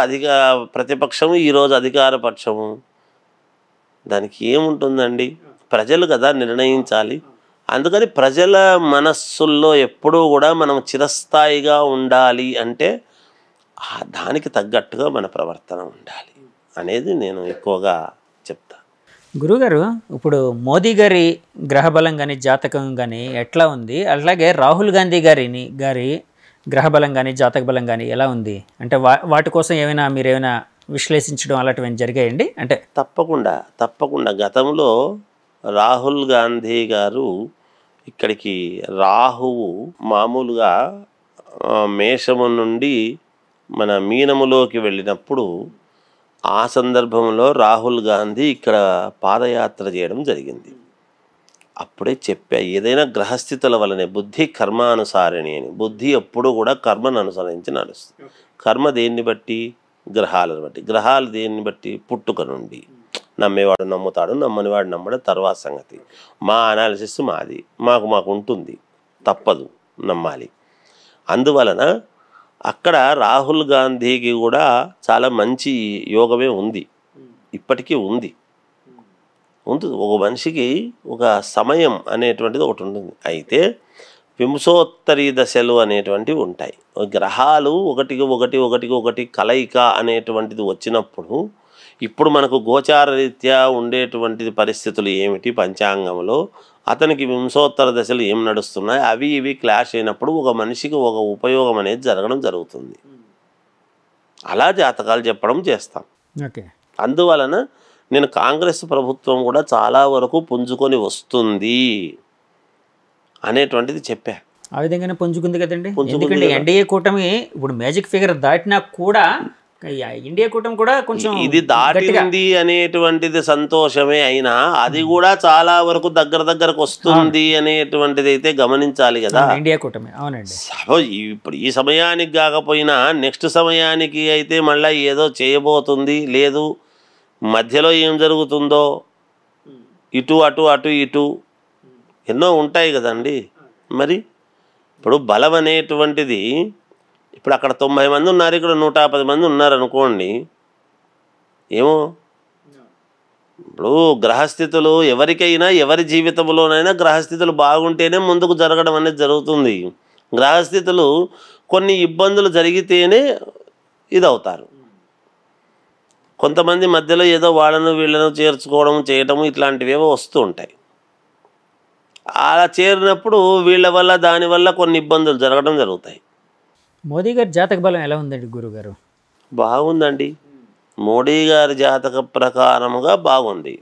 ప్రతిపక్షము, ఈరోజు అధికార పక్షము. దానికి ఏముంటుందండి, ప్రజలు కదా నిర్ణయించాలి. అందుకని ప్రజల మనస్సుల్లో ఎప్పుడూ కూడా మనం చిరస్థాయిగా ఉండాలి అంటే దానికి తగ్గట్టుగా మన ప్రవర్తన ఉండాలి అనేది నేను ఎక్కువగా చెప్తా. గురుగారు, ఇప్పుడు మోదీ గారి గ్రహబలం కానీ జాతకం కానీ ఎట్లా ఉంది, అలాగే రాహుల్ గాంధీ గారి గ్రహబలం కానీ జాతక బలం కానీ ఎలా ఉంది అంటే వాటి కోసం మీరేమైనా విశ్లేషించడం అలాంటివి జరిగాయండి? అంటే తప్పకుండా గతంలో రాహుల్ గాంధీ గారు ఇక్కడికి రాహువు మామూలుగా మేషము నుండి మన మీనములోకి వెళ్ళినప్పుడు ఆ సందర్భంలో రాహుల్ గాంధీ ఇక్కడ పాదయాత్ర చేయడం జరిగింది. అప్పుడే చెప్పా, ఏదైనా గ్రహస్థితుల వలనే బుద్ధి కర్మానుసారిణి అని. బుద్ధి ఎప్పుడు కూడా కర్మను అనుసరించి నడుస్తుంది. కర్మ దేన్ని బట్టి? గ్రహాలను బట్టి. గ్రహాలు దేన్ని బట్టి? పుట్టుక నుండి. నమ్మేవాడు నమ్ముతాడు, నమ్మనివాడు నమ్మడు, తర్వాత సంగతి. మా అనాలిసిస్ మాది, మాకు ఉంటుంది, తప్పదు, నమ్మాలి. అందువలన అక్కడ రాహుల్ గాంధీకి కూడా చాలా మంచి యోగమే ఉంది, ఇప్పటికీ ఉంది. ఒక మనిషికి ఒక సమయం అనేటువంటిది ఒకటి ఉంటుంది. అయితే వింశోత్తరీ దశలు అనేటువంటివి ఉంటాయి. గ్రహాలు ఒకటికి కలయిక అనేటువంటిది వచ్చినప్పుడు ఇప్పుడు మనకు గోచార రీత్యా ఉండేటువంటిది పరిస్థితులు ఏమిటి, పంచాంగంలో అతనికి వింశోత్తర దశలు ఏం నడుస్తున్నాయి, అవి ఇవి క్లాష్ అయినప్పుడు ఒక మనిషికి ఒక ఉపయోగం అనేది జరగడం జరుగుతుంది. అలా జాతకాలు చెప్పడం చేస్తాం. అందువలన నేను కాంగ్రెస్ ప్రభుత్వం కూడా చాలా వరకు పుంజుకొని వస్తుంది అనేటువంటిది చెప్పా. ఆ విధంగానే పుంజుకుంది కదండి. ఎందుకంటే ఎన్డీఏ కూటమి ఇప్పుడు మ్యాజిక్ ఫిగర్ దాటినా కూడా ఇండియా కూటమి కూడా కొంచెం ఇది దాటింది అనేటువంటిది సంతోషమే. అయినా అది కూడా చాలా వరకు దగ్గరకు వస్తుంది అనేటువంటిది అయితే గమనించాలి కదా ఇండియా కూటమి. అవునండి. ఇప్పుడు ఈ సమయానికి కాకపోయినా నెక్స్ట్ సమయానికి అయితే మళ్ళీ ఏదో చేయబోతుంది. లేదు మధ్యలో ఏం జరుగుతుందో ఇటు ఇటు ఎన్నో ఉంటాయి కదండి. మరి ఇప్పుడు బలం అనేటువంటిది ఇప్పుడు అక్కడ 90 మంది ఉన్నారు, ఇక్కడ 110 మంది ఉన్నారు అనుకోండి. ఏమో ఇప్పుడు గ్రహస్థితులు ఎవరికైనా ఎవరి జీవితంలోనైనా గ్రహస్థితులు బాగుంటేనే ముందుకు జరగడం అనేది జరుగుతుంది. గ్రహస్థితులు కొన్ని ఇబ్బందులు జరిగితేనే ఇదవుతారు. కొంతమంది మధ్యలో ఏదో వాళ్ళను వీళ్ళను చేర్చుకోవడం చేయటం ఇట్లాంటివేవో వస్తూ ఉంటాయి. అలా చేరినప్పుడు వీళ్ళ వల్ల దానివల్ల కొన్ని ఇబ్బందులు జరగడం జరుగుతాయి. మోదీ గారి జాతక బలం ఎలా ఉందండి గురుగారు? బాగుందండి. మోడీ గారి జాతక ప్రకారముగా బాగుంది,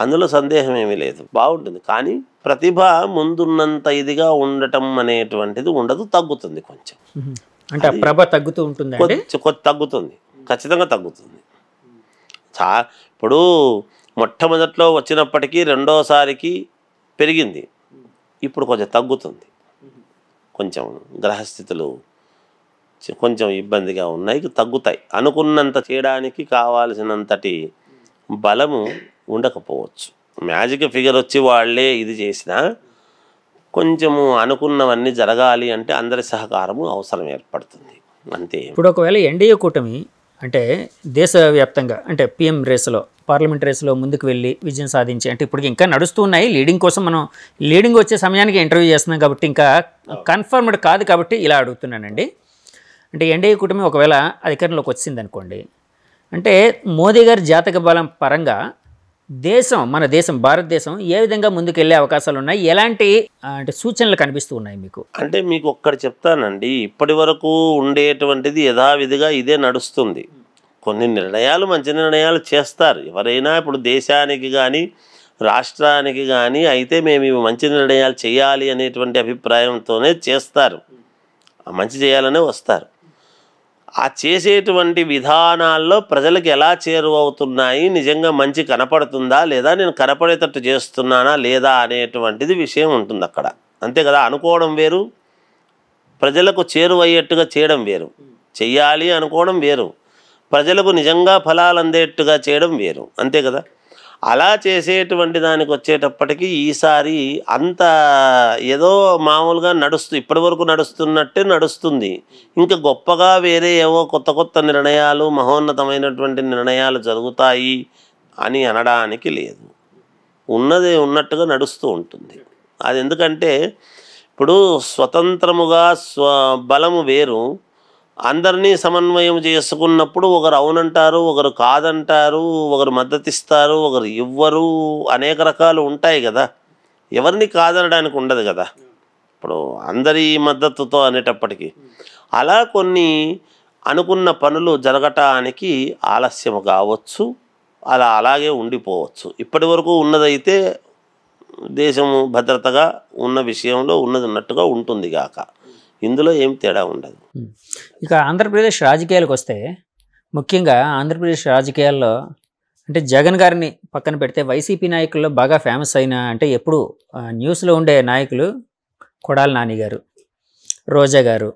అందులో సందేహం ఏమీ లేదు, బాగుంటుంది. కానీ ప్రతిభ ముందున్నంత ఇదిగా ఉండటం అనేటువంటిది ఉండదు, తగ్గుతుంది కొంచెం. అంటే ఆ ప్రభ తగ్గుతూ ఉంటుంది, కొంచెం తగ్గుతుంది, ఖచ్చితంగా తగ్గుతుంది. ఇప్పుడు మొట్టమొదట్లో వచ్చినప్పటికీ రెండోసారికి పెరిగింది, ఇప్పుడు కొంచెం తగ్గుతుంది. కొంచెం గ్రహస్థితులు కొంచెం ఇబ్బందిగా ఉన్నాయి, తగ్గుతాయి. అనుకున్నంత చేయడానికి కావాల్సినంతటి బలము ఉండకపోవచ్చు. మ్యాజిక్ ఫిగర్ వచ్చి వాళ్ళే ఇది చేసినా కొంచెము అనుకున్నవన్నీ జరగాలి అంటే అందరి సహకారము అవసరం ఏర్పడుతుంది, అంతే. ఇప్పుడు ఒకవేళ ఎన్డీఏ కూటమి అంటే దేశవ్యాప్తంగా అంటే పిఎం రేసులో, పార్లమెంట్ రేసులో ముందుకు వెళ్ళి విజయం సాధించి, అంటే ఇప్పుడు ఇంకా నడుస్తూ ఉన్నాయి, లీడింగ్ కోసం మనం లీడింగ్ వచ్చే సమయానికి ఇంటర్వ్యూ చేస్తున్నాం కాబట్టి ఇంకా కన్ఫర్మ్డ్ కాదు కాబట్టి ఇలా అడుగుతున్నానండి. అంటే ఎన్డీఏ కూటమి ఒకవేళ అధికారంలోకి వచ్చింది అనుకోండి, అంటే మోదీ గారి జాతక బలం పరంగా మన దేశం భారతదేశం ఏ విధంగా ముందుకు వెళ్ళే అవకాశాలు ఉన్నాయి, ఎలాంటి అంటే సూచనలు కనిపిస్తూ ఉన్నాయి మీకు? అంటే మీకు ఒక్కటి చెప్తానండి, ఇప్పటి వరకు ఉండేటువంటిది యథావిధిగా ఇదే నడుస్తుంది. కొన్ని నిర్ణయాలు మంచి నిర్ణయాలు చేస్తారు ఎవరైనా. ఇప్పుడు దేశానికి కానీ రాష్ట్రానికి కానీ అయితే మేము ఇవి మంచి నిర్ణయాలు చేయాలి అనేటువంటి అభిప్రాయంతోనే చేస్తారు, మంచి చేయాలనే వస్తారు. ఆ చేసేటువంటి విధానాల్లో ప్రజలకు ఎలా చేరువవుతున్నాయి, నిజంగా మంచి కనపడుతుందా లేదా, నేను కనపడేటట్టు చేస్తున్నానా లేదా అనేటువంటిది విషయం ఉంటుంది అక్కడ, అంతే కదా. అనుకోవడం వేరు, ప్రజలకు చేరువయ్యేట్టుగా చేయడం వేరు. చెయ్యాలి అనుకోవడం వేరు, ప్రజలకు నిజంగా ఫలాలు అందేట్టుగా చేయడం వేరు, అంతే కదా. అలా చేసేటువంటి దానికి వచ్చేటప్పటికి ఈసారి అంత ఏదో మామూలుగా ఇప్పటి వరకు నడుస్తున్నట్టే నడుస్తుంది. ఇంకా గొప్పగా వేరే ఏవో కొత్త కొత్త నిర్ణయాలు, మహోన్నతమైనటువంటి నిర్ణయాలు జరుగుతాయి అని అనడానికి లేదు. ఉన్నది ఉన్నట్టుగా నడుస్తూ ఉంటుంది. అది ఎందుకంటే ఇప్పుడు స్వతంత్రముగా బలము వేరు, అందరినీ సమన్వయం చేసుకున్నప్పుడు ఒకరు అవునంటారు, ఒకరు కాదంటారు, ఒకరు మద్దతిస్తారు, ఒకరు ఇవ్వరు, అనేక రకాలు ఉంటాయి కదా. ఎవరిని కాదనడానికి ఉండదు కదా ఇప్పుడు అందరి మద్దతుతో అనేటప్పటికీ. అలా కొన్ని అనుకున్న పనులు జరగటానికి ఆలస్యం కావచ్చు, అలాగే ఉండిపోవచ్చు. ఇప్పటి వరకు ఉన్నదైతే దేశము భద్రతగా ఉన్న విషయంలో ఉన్నది ఉన్నట్టుగా ఉంటుంది గాక, ఇందులో ఏం తేడా ఉండదు. ఇక ఆంధ్రప్రదేశ్ రాజకీయాలకు వస్తే, ముఖ్యంగా ఆంధ్రప్రదేశ్ రాజకీయాల్లో అంటే జగన్ గారిని పక్కన పెడితే వైసీపీ నాయకుల్లో బాగా ఫేమస్ అయిన అంటే ఎప్పుడు న్యూస్లో ఉండే నాయకులు కొడాలి నాని గారు, రోజా గారు,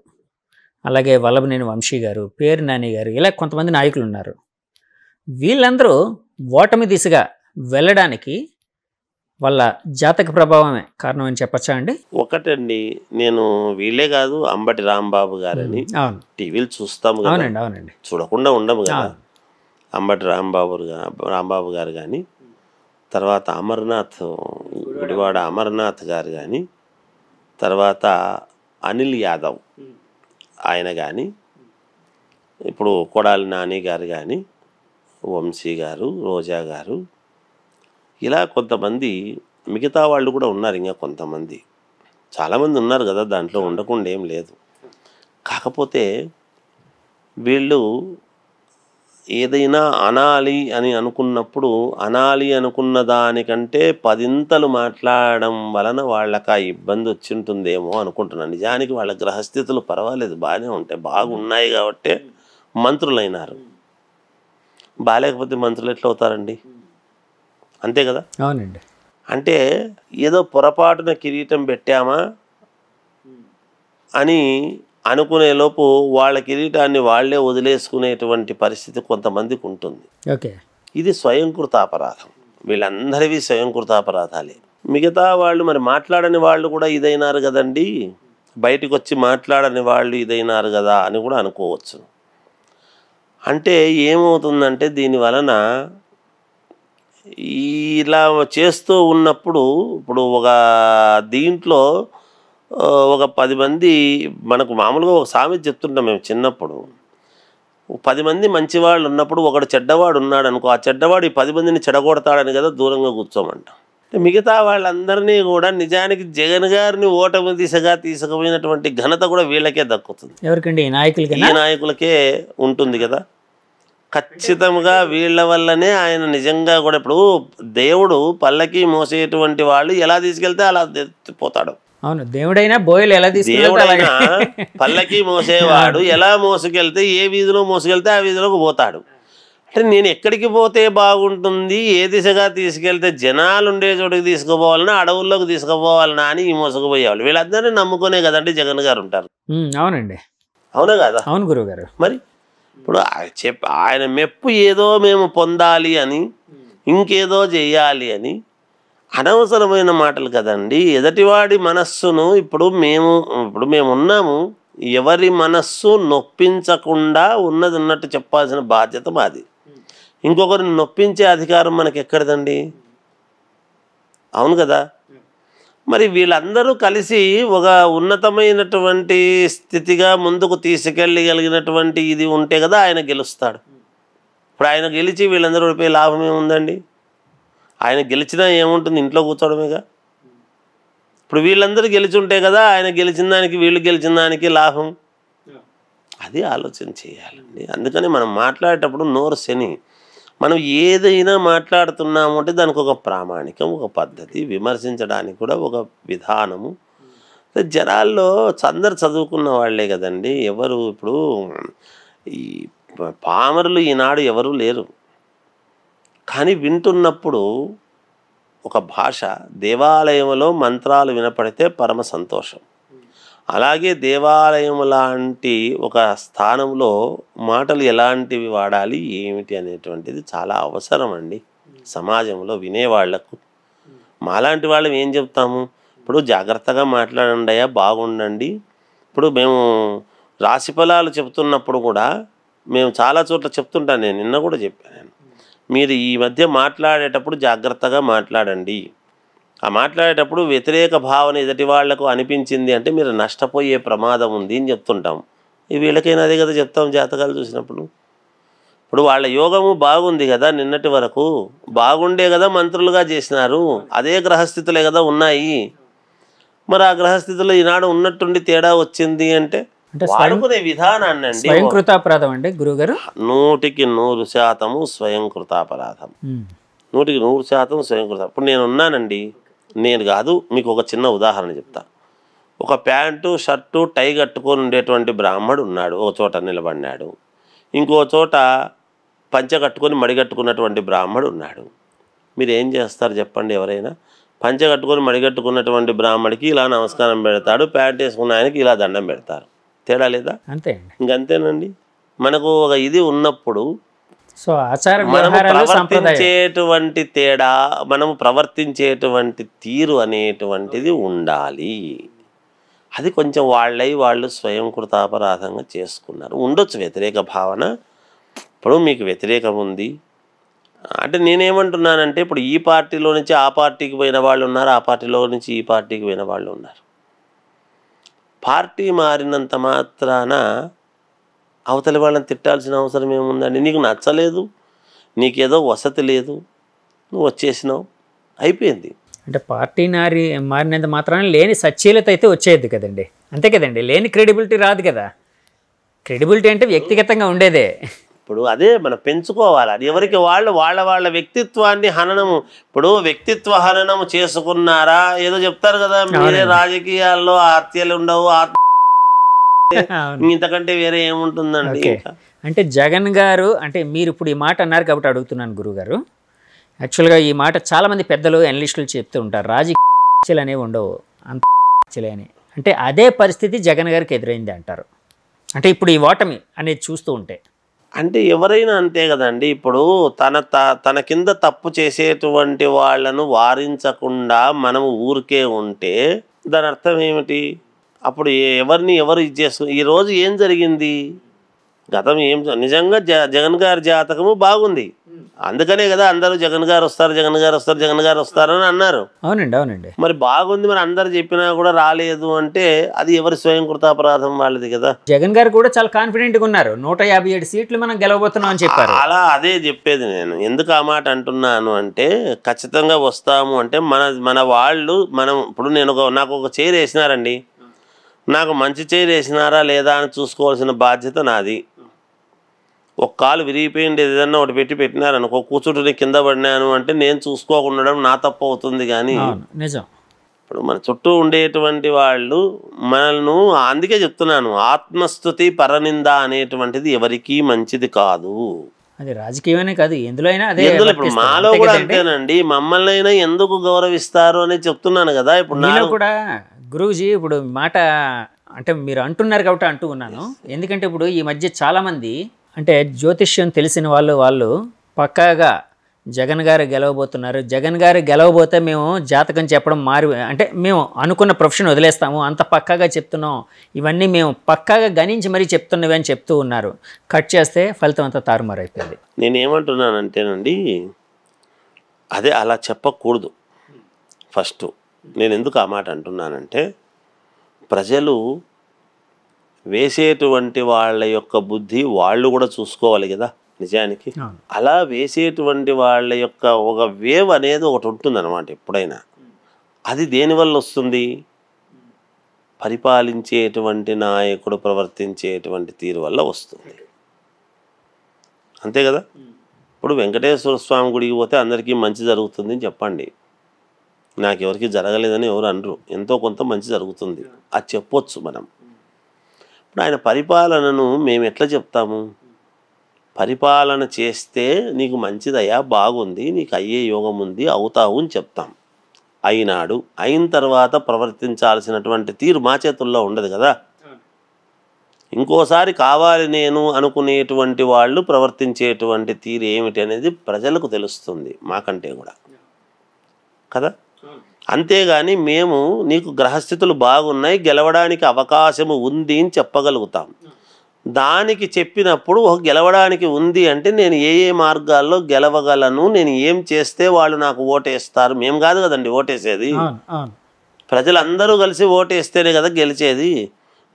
అలాగే వల్లభనేని వంశీ గారు, పేరు నాని గారు, ఇలా కొంతమంది నాయకులు ఉన్నారు. వీళ్ళందరూ ఓటమి దిశగా వెళ్ళడానికి వాళ్ళ జాతక ప్రభావమే కారణం అని చెప్పచ్చా అండి? ఒకటండి, నేను వీళ్ళే కాదు, అంబటి రాంబాబు గారని టీవీలు చూస్తాము కదా, అవునండి, చూడకుండా ఉండము కదా. అంబటి రాంబాబు గారు కానీ, తర్వాత అమర్నాథ్, గుడివాడ అమర్నాథ్ గారు కానీ, తర్వాత అనిల్ యాదవ్ ఆయన కానీ, ఇప్పుడు కొడాలి నాని గారు కానీ, వంశీ గారు, రోజా గారు, ఇలా కొంతమంది, మిగతా వాళ్ళు కూడా ఉన్నారు, ఇంకా కొంతమంది చాలామంది ఉన్నారు కదా, దాంట్లో ఉండకుండా ఏం లేదు. కాకపోతే వీళ్ళు ఏదైనా అనాలి అని అనుకున్నప్పుడు అనాలి అనుకున్న దానికంటే 10 మాట్లాడడం వలన వాళ్ళకి ఆ ఇబ్బంది వచ్చి ఉంటుందేమో అనుకుంటున్నాను. నిజానికి వాళ్ళ గ్రహస్థితులు పర్వాలేదు, బాగానే ఉంటాయి, బాగున్నాయి కాబట్టే మంత్రులైనారు. బాగాలేకపోతే మంత్రులు ఎట్లా అవుతారండి, అంతే కదా. అవునండి. అంటే ఏదో పొరపాటున కిరీటం పెట్టామా అని అనుకునేలోపు వాళ్ళ కిరీటాన్ని వాళ్లే వదిలేసుకునేటువంటి పరిస్థితి కొంతమందికి ఉంటుంది. ఓకే, ఇది స్వయంకృత అపరాధం, వీళ్ళందరివి స్వయంకృత అపరాధాలే. మిగతా వాళ్ళు మరి మాట్లాడని వాళ్ళు కూడా ఇదైనారు కదండి, బయటకు వచ్చి మాట్లాడని వాళ్ళు ఇదైనారు కదా అని కూడా అనుకోవచ్చు. అంటే ఏమవుతుందంటే దీని వలన ఇలా చేస్తూ ఉన్నప్పుడు, ఇప్పుడు ఒక దీంట్లో ఒక 10 మంది, మనకు మామూలుగా ఒక సామెత చెప్తుంటాం మేము చిన్నప్పుడు, 10 మంది మంచివాళ్ళు ఉన్నప్పుడు ఒకడు చెడ్డవాడు ఉన్నాడు అనుకో, ఆ చెడ్డవాడు ఈ 10 మందిని చెడగొడతాడని కదా దూరంగా కూర్చోమంట. మిగతా వాళ్ళందరినీ కూడా నిజానికి జగన్ గారిని ఓటమి దిశగా తీసుకుపోయినటువంటి ఘనత కూడా వీళ్ళకే దక్కుతుంది. ఎవరికండి? ఈ నాయకులకి? ఈ నాయకులకే ఉంటుంది కదా. ఖచ్చితంగా వీళ్ళ వల్లనే ఆయన నిజంగా కూడా ఇప్పుడు దేవుడు పల్లకి మోసేటువంటి వాళ్ళు ఎలా తీసుకెళ్తే అలా పోతాడు. అవును, దేవుడైనా బోయలు ఎలా దేవుడైనా పల్లకి మోసేవాడు ఎలా మోసుకెళ్తే ఏ వీధిలో మోసుకెళ్తే ఆ వీధిలోకి పోతాడు. అంటే నేను ఎక్కడికి పోతే బాగుంటుంది, ఏ దిశగా తీసుకెళ్తే జనాలు ఉండే చోటుకి తీసుకుపోవాలన్నా అడవుల్లోకి తీసుకుపోవాలన్నా అని ఈ మోసుకుపోయేవాళ్ళు. వీళ్ళందరినీ నమ్ముకునే కదండి జగన్ గారు ఉంటారు. అవునండి, అవునా కదా? అవును గురువు గారు. మరి ఇప్పుడు ఆయన మెప్పు ఏదో మేము పొందాలి అని, ఇంకేదో చెయ్యాలి అని అనవసరమైన మాటలు కదండి. ఎదటివాడి మనస్సును ఇప్పుడు మేము ఉన్నాము, ఎవరి మనస్సు నొప్పించకుండా ఉన్నది ఉన్నట్టు చెప్పాల్సిన బాధ్యత మాది. ఇంకొకరిని నొప్పించే అధికారం మనకి ఎక్కడదండి? అవును కదా. మరి వీళ్ళందరూ కలిసి ఒక ఉన్నతమైనటువంటి స్థితిగా ముందుకు తీసుకెళ్ళగలిగినటువంటి ఇది ఉంటే కదా ఆయన గెలుస్తాడు. ఇప్పుడు ఆయన గెలిచి వీళ్ళందరూ ఓడిపోయే లాభం ఏముందండి? ఆయన గెలిచినా ఏముంటుంది, ఇంట్లో కూర్చోవడమేగా. ఇప్పుడు వీళ్ళందరూ గెలిచి ఉంటే కదా ఆయన గెలిచిన దానికి వీళ్ళు గెలిచిన దానికి లాభం. అది ఆలోచన చేయాలండి. అందుకని మనం మాట్లాడేటప్పుడు నోరు శని. మనం ఏదైనా మాట్లాడుతున్నాము అంటే దానికి ఒక ప్రామాణికం, ఒక పద్ధతి, విమర్శించడానికి కూడా ఒక విధానము. జనాల్లో అందరు చదువుకున్న వాళ్ళే కదండి. ఎవరు ఇప్పుడు ఈ పామరులు ఈనాడు ఎవరు లేరు. కానీ వింటున్నప్పుడు ఒక భాష, దేవాలయంలో మంత్రాలు వినపడితే పరమ సంతోషం. అలాగే దేవాలయం లాంటి ఒక స్థానంలో మాటలు ఎలాంటివి వాడాలి ఏమిటి అనేటువంటిది చాలా అవసరం అండి సమాజంలో వినేవాళ్లకు. మాలాంటి వాళ్ళం ఏం చెప్తాము, ఇప్పుడు జాగ్రత్తగా మాట్లాడండి అయ్యా, బాగుండండి. ఇప్పుడు మేము రాశిఫలాలు చెప్తున్నప్పుడు కూడా మేము చాలా చోట్ల చెప్తుంటాను, నేను నిన్న కూడా చెప్పాను, మీరు ఈ మధ్య మాట్లాడేటప్పుడు జాగ్రత్తగా మాట్లాడండి. ఆ మాట్లాడేటప్పుడు వ్యతిరేక భావన ఎదుటి వాళ్లకు అనిపించింది అంటే మీరు నష్టపోయే ప్రమాదం ఉంది అని చెప్తుంటాం. వీళ్ళకైనా అదే కదా చెప్తాం జాతకాలు చూసినప్పుడు. ఇప్పుడు వాళ్ళ యోగము బాగుంది కదా, నిన్నటి వరకు బాగుండే కదా మంత్రులుగా చేసినారు, అదే గ్రహస్థితులే కదా ఉన్నాయి. మరి ఆ గ్రహస్థితుల్లో ఈనాడు ఉన్నట్టుండి తేడా వచ్చింది అంటే వాడుకునే విధానాన్ని అండి. స్వయంకృతాపరాధం అండి గురువుగారు. 100% స్వయంకృతాపరాధం, 100% స్వయంకృత. ఇప్పుడు నేను ఉన్నానండి, నేను కాదు, మీకు ఒక చిన్న ఉదాహరణ చెప్తా. ఒక ప్యాంటు షర్టు టై కట్టుకొని ఉండేటువంటి బ్రాహ్మడు ఉన్నాడు, ఒక చోట నిలబడినాడు. ఇంకో చోట పంచె కట్టుకొని మడిగట్టుకున్నటువంటి బ్రాహ్మడు ఉన్నాడు. మీరు ఏం చేస్తారు చెప్పండి? ఎవరైనా పంచె కట్టుకొని మడిగట్టుకున్నటువంటి బ్రాహ్మడికి ఇలా నమస్కారం పెడతాడు, ప్యాంట్ వేసుకున్న ఆయనకి ఇలా దండం పెడతారు. తేడా లేదా? అంతే, ఇంకంతేనండి. మనకు ఒక ఇది ఉన్నప్పుడు సో ఆచారం మనము ప్రవర్తించేటువంటి తేడా, మనము ప్రవర్తించేటువంటి తీరు అనేటువంటిది ఉండాలి. అది కొంచెం వాళ్ళు స్వయంకృతాపరాధంగా చేసుకున్నారు. ఉండొచ్చు వ్యతిరేక భావన. ఇప్పుడు మీకు వ్యతిరేకం ఉంది అంటే నేనేమంటున్నానంటే, ఇప్పుడు ఈ పార్టీలో నుంచి ఆ పార్టీకి పోయిన వాళ్ళు ఉన్నారు, ఆ పార్టీలో నుంచి ఈ పార్టీకి పోయిన వాళ్ళు ఉన్నారు. పార్టీ మారినంత మాత్రాన అవతలి వాళ్ళని తిట్టాల్సిన అవసరం ఏముందండి? నీకు నచ్చలేదు, నీకేదో వసతి లేదు, నువ్వు వచ్చేసినావు, అయిపోయింది. అంటే పార్టీ మారినంత మాత్రాన లేని సచ్ఛీలత అయితే వచ్చేది కదండి. అంతే కదండి, లేని క్రెడిబిలిటీ రాదు కదా. క్రెడిబిలిటీ అంటే వ్యక్తిగతంగా ఉండేదే. ఇప్పుడు అదే మనం పెంచుకోవాలి. అది ఎవరికి వాళ్ళ వ్యక్తిత్వాన్ని హననము. ఇప్పుడు వ్యక్తిత్వ హననము చేసుకున్నారా ఏదో చెప్తారు కదా, మీరే రాజకీయాల్లో హత్యలు ఉండవు, ఇంతకంటే వేరే ఏముంటుందండి. అంటే జగన్ గారు, అంటే మీరు ఇప్పుడు ఈ మాట అన్నారు కాబట్టి అడుగుతున్నాను గురువుగారు. యాక్చువల్గా ఈ మాట చాలామంది పెద్దలు అనలిస్టులు చెప్తూ ఉంటారు, రాజకీయాలు అనేవి ఉండవు అంత అని. అంటే అదే పరిస్థితి జగన్ గారికి ఎదురైంది అంటారు. అంటే ఇప్పుడు ఈ ఓటమి అనేది చూస్తూ ఉంటే అంటే ఎవరైనా అంతే కదండి. ఇప్పుడు తన కింద తప్పు చేసేటువంటి వాళ్ళను వారించకుండా మనము ఊరికే ఉంటే దాని అర్థం ఏమిటి? అప్పుడు ఎవరిని ఎవరు ఇది ఈరోజు ఏం జరిగింది? గతం ఏం నిజంగా జగన్ గారి జాతకము బాగుంది, అందుకనే కదా అందరూ జగన్ గారు వస్తారు జగన్ గారు వస్తారు జగన్ గారు వస్తారని అన్నారు. అవునండి, అవునండి. మరి బాగుంది, మరి అందరు చెప్పినా కూడా రాలేదు అంటే అది ఎవరి స్వయం కృతాపరాధం వాళ్ళది కదా. జగన్ గారు కూడా చాలా కాన్ఫిడెంట్గా ఉన్నారు, 157 సీట్లు మనం గెలవబోతున్నాం అని చెప్పారు. అలా అదే చెప్పేది నేను. ఎందుకు ఆ మాట అంటున్నాను అంటే ఖచ్చితంగా వస్తాము అంటే మన వాళ్ళు మనం ఇప్పుడు నాకు ఒక చైర్ వేసినారండి, నాకు మంచి చైర్ వేసినారా లేదా అని చూసుకోవాల్సిన బాధ్యత నాది. ఒక కాలు విరిగిపోయింది ఏదన్నా ఒకటి పెట్టినారనుకో, కూర్చుంటుని కింద పడినాను అంటే నేను చూసుకోకుండా నా తప్పు అవుతుంది. కానీ నిజం, ఇప్పుడు మన చుట్టూ ఉండేటువంటి వాళ్ళు మనల్ని, అందుకే చెప్తున్నాను, ఆత్మస్తుతి పరనింద అనేటువంటిది ఎవరికీ మంచిది కాదు. అది రాజకీయమే కాదు, ఎందులో అయినా అదే. ఇప్పుడు మాలో కూడా అంతేనండి, మమ్మల్ని అయినా ఎందుకు గౌరవిస్తారు అని చెప్తున్నాను కదా. ఇప్పుడు నాలో కూడా గురూజీ ఇప్పుడు మాట అంటే మీరు అంటున్నారు కాబట్టి అంటూ ఉన్నాను. ఎందుకంటే ఇప్పుడు ఈ మధ్య చాలామంది అంటే జ్యోతిష్యం తెలిసిన వాళ్ళు పక్కాగా జగన్ గారు గెలవబోతున్నారు, జగన్ గారు గెలవబోతే మేము జాతకం చెప్పడం అంటే మేము అనుకున్న ప్రొఫెషన్ వదిలేస్తాము, అంత పక్కాగా చెప్తున్నాం, ఇవన్నీ మేము పక్కాగా గణించి మరీ చెప్తున్నవి అని చెప్తూ ఉన్నారు. కట్ చేస్తే ఫలితం అంతా తారుమారైపోయింది. నేనేమంటున్నానంటేనండి, అదే అలా చెప్పకూడదు. ఫస్ట్ నేను ఎందుకు ఆ మాట అంటున్నానంటే, ప్రజలు వేసేటువంటి వాళ్ళ యొక్క బుద్ధి వాళ్ళు కూడా చూసుకోవాలి కదా. నిజానికి అలా వేసేటువంటి వాళ్ళ యొక్క ఒక వేవ్ అనేది ఒకటి ఉంటుందన్నమాట ఎప్పుడైనా. అది దేనివల్ల వస్తుంది? పరిపాలించేటువంటి నాయకుడు ప్రవర్తించేటువంటి తీరు వల్ల వస్తుంది, అంతే కదా. ఇప్పుడు వెంకటేశ్వర స్వామి గుడికి పోతే అందరికీ మంచి జరుగుతుంది అని చెప్పండి, నాకెవరికి జరగలేదని ఎవరు అనరు, ఎంతో కొంత మంచి జరుగుతుంది అది చెప్పొచ్చు మనం. ఇప్పుడు ఆయన పరిపాలనను మేము ఎట్లా చెప్తాము? పరిపాలన చేస్తే నీకు మంచిదయ్యా, బాగుంది, నీకు అయ్యే యోగం ఉంది, అవుతావు అని చెప్తాం. అయినాడు, అయిన తర్వాత ప్రవర్తించాల్సినటువంటి తీరు మా చేతుల్లో ఉండదు కదా. ఇంకోసారి కావాలి నేను అనుకునేటువంటి వాళ్ళు ప్రవర్తించేటువంటి తీరు ఏమిటి అనేది ప్రజలకు తెలుస్తుంది మాకంటే కూడా కదా. అంతేగాని మేము నీకు గ్రహస్థితులు బాగున్నాయి, గెలవడానికి అవకాశము ఉంది అని చెప్పగలుగుతాం. దానికి చెప్పినప్పుడు గెలవడానికి ఉంది అంటే నేను ఏ ఏ మార్గాల్లో గెలవగలను, నేను ఏం చేస్తే వాళ్ళు నాకు ఓటేస్తారు, మేము కాదు కదండి ఓటేసేది, ప్రజలందరూ కలిసి ఓటేస్తేనే కదా గెలిచేది.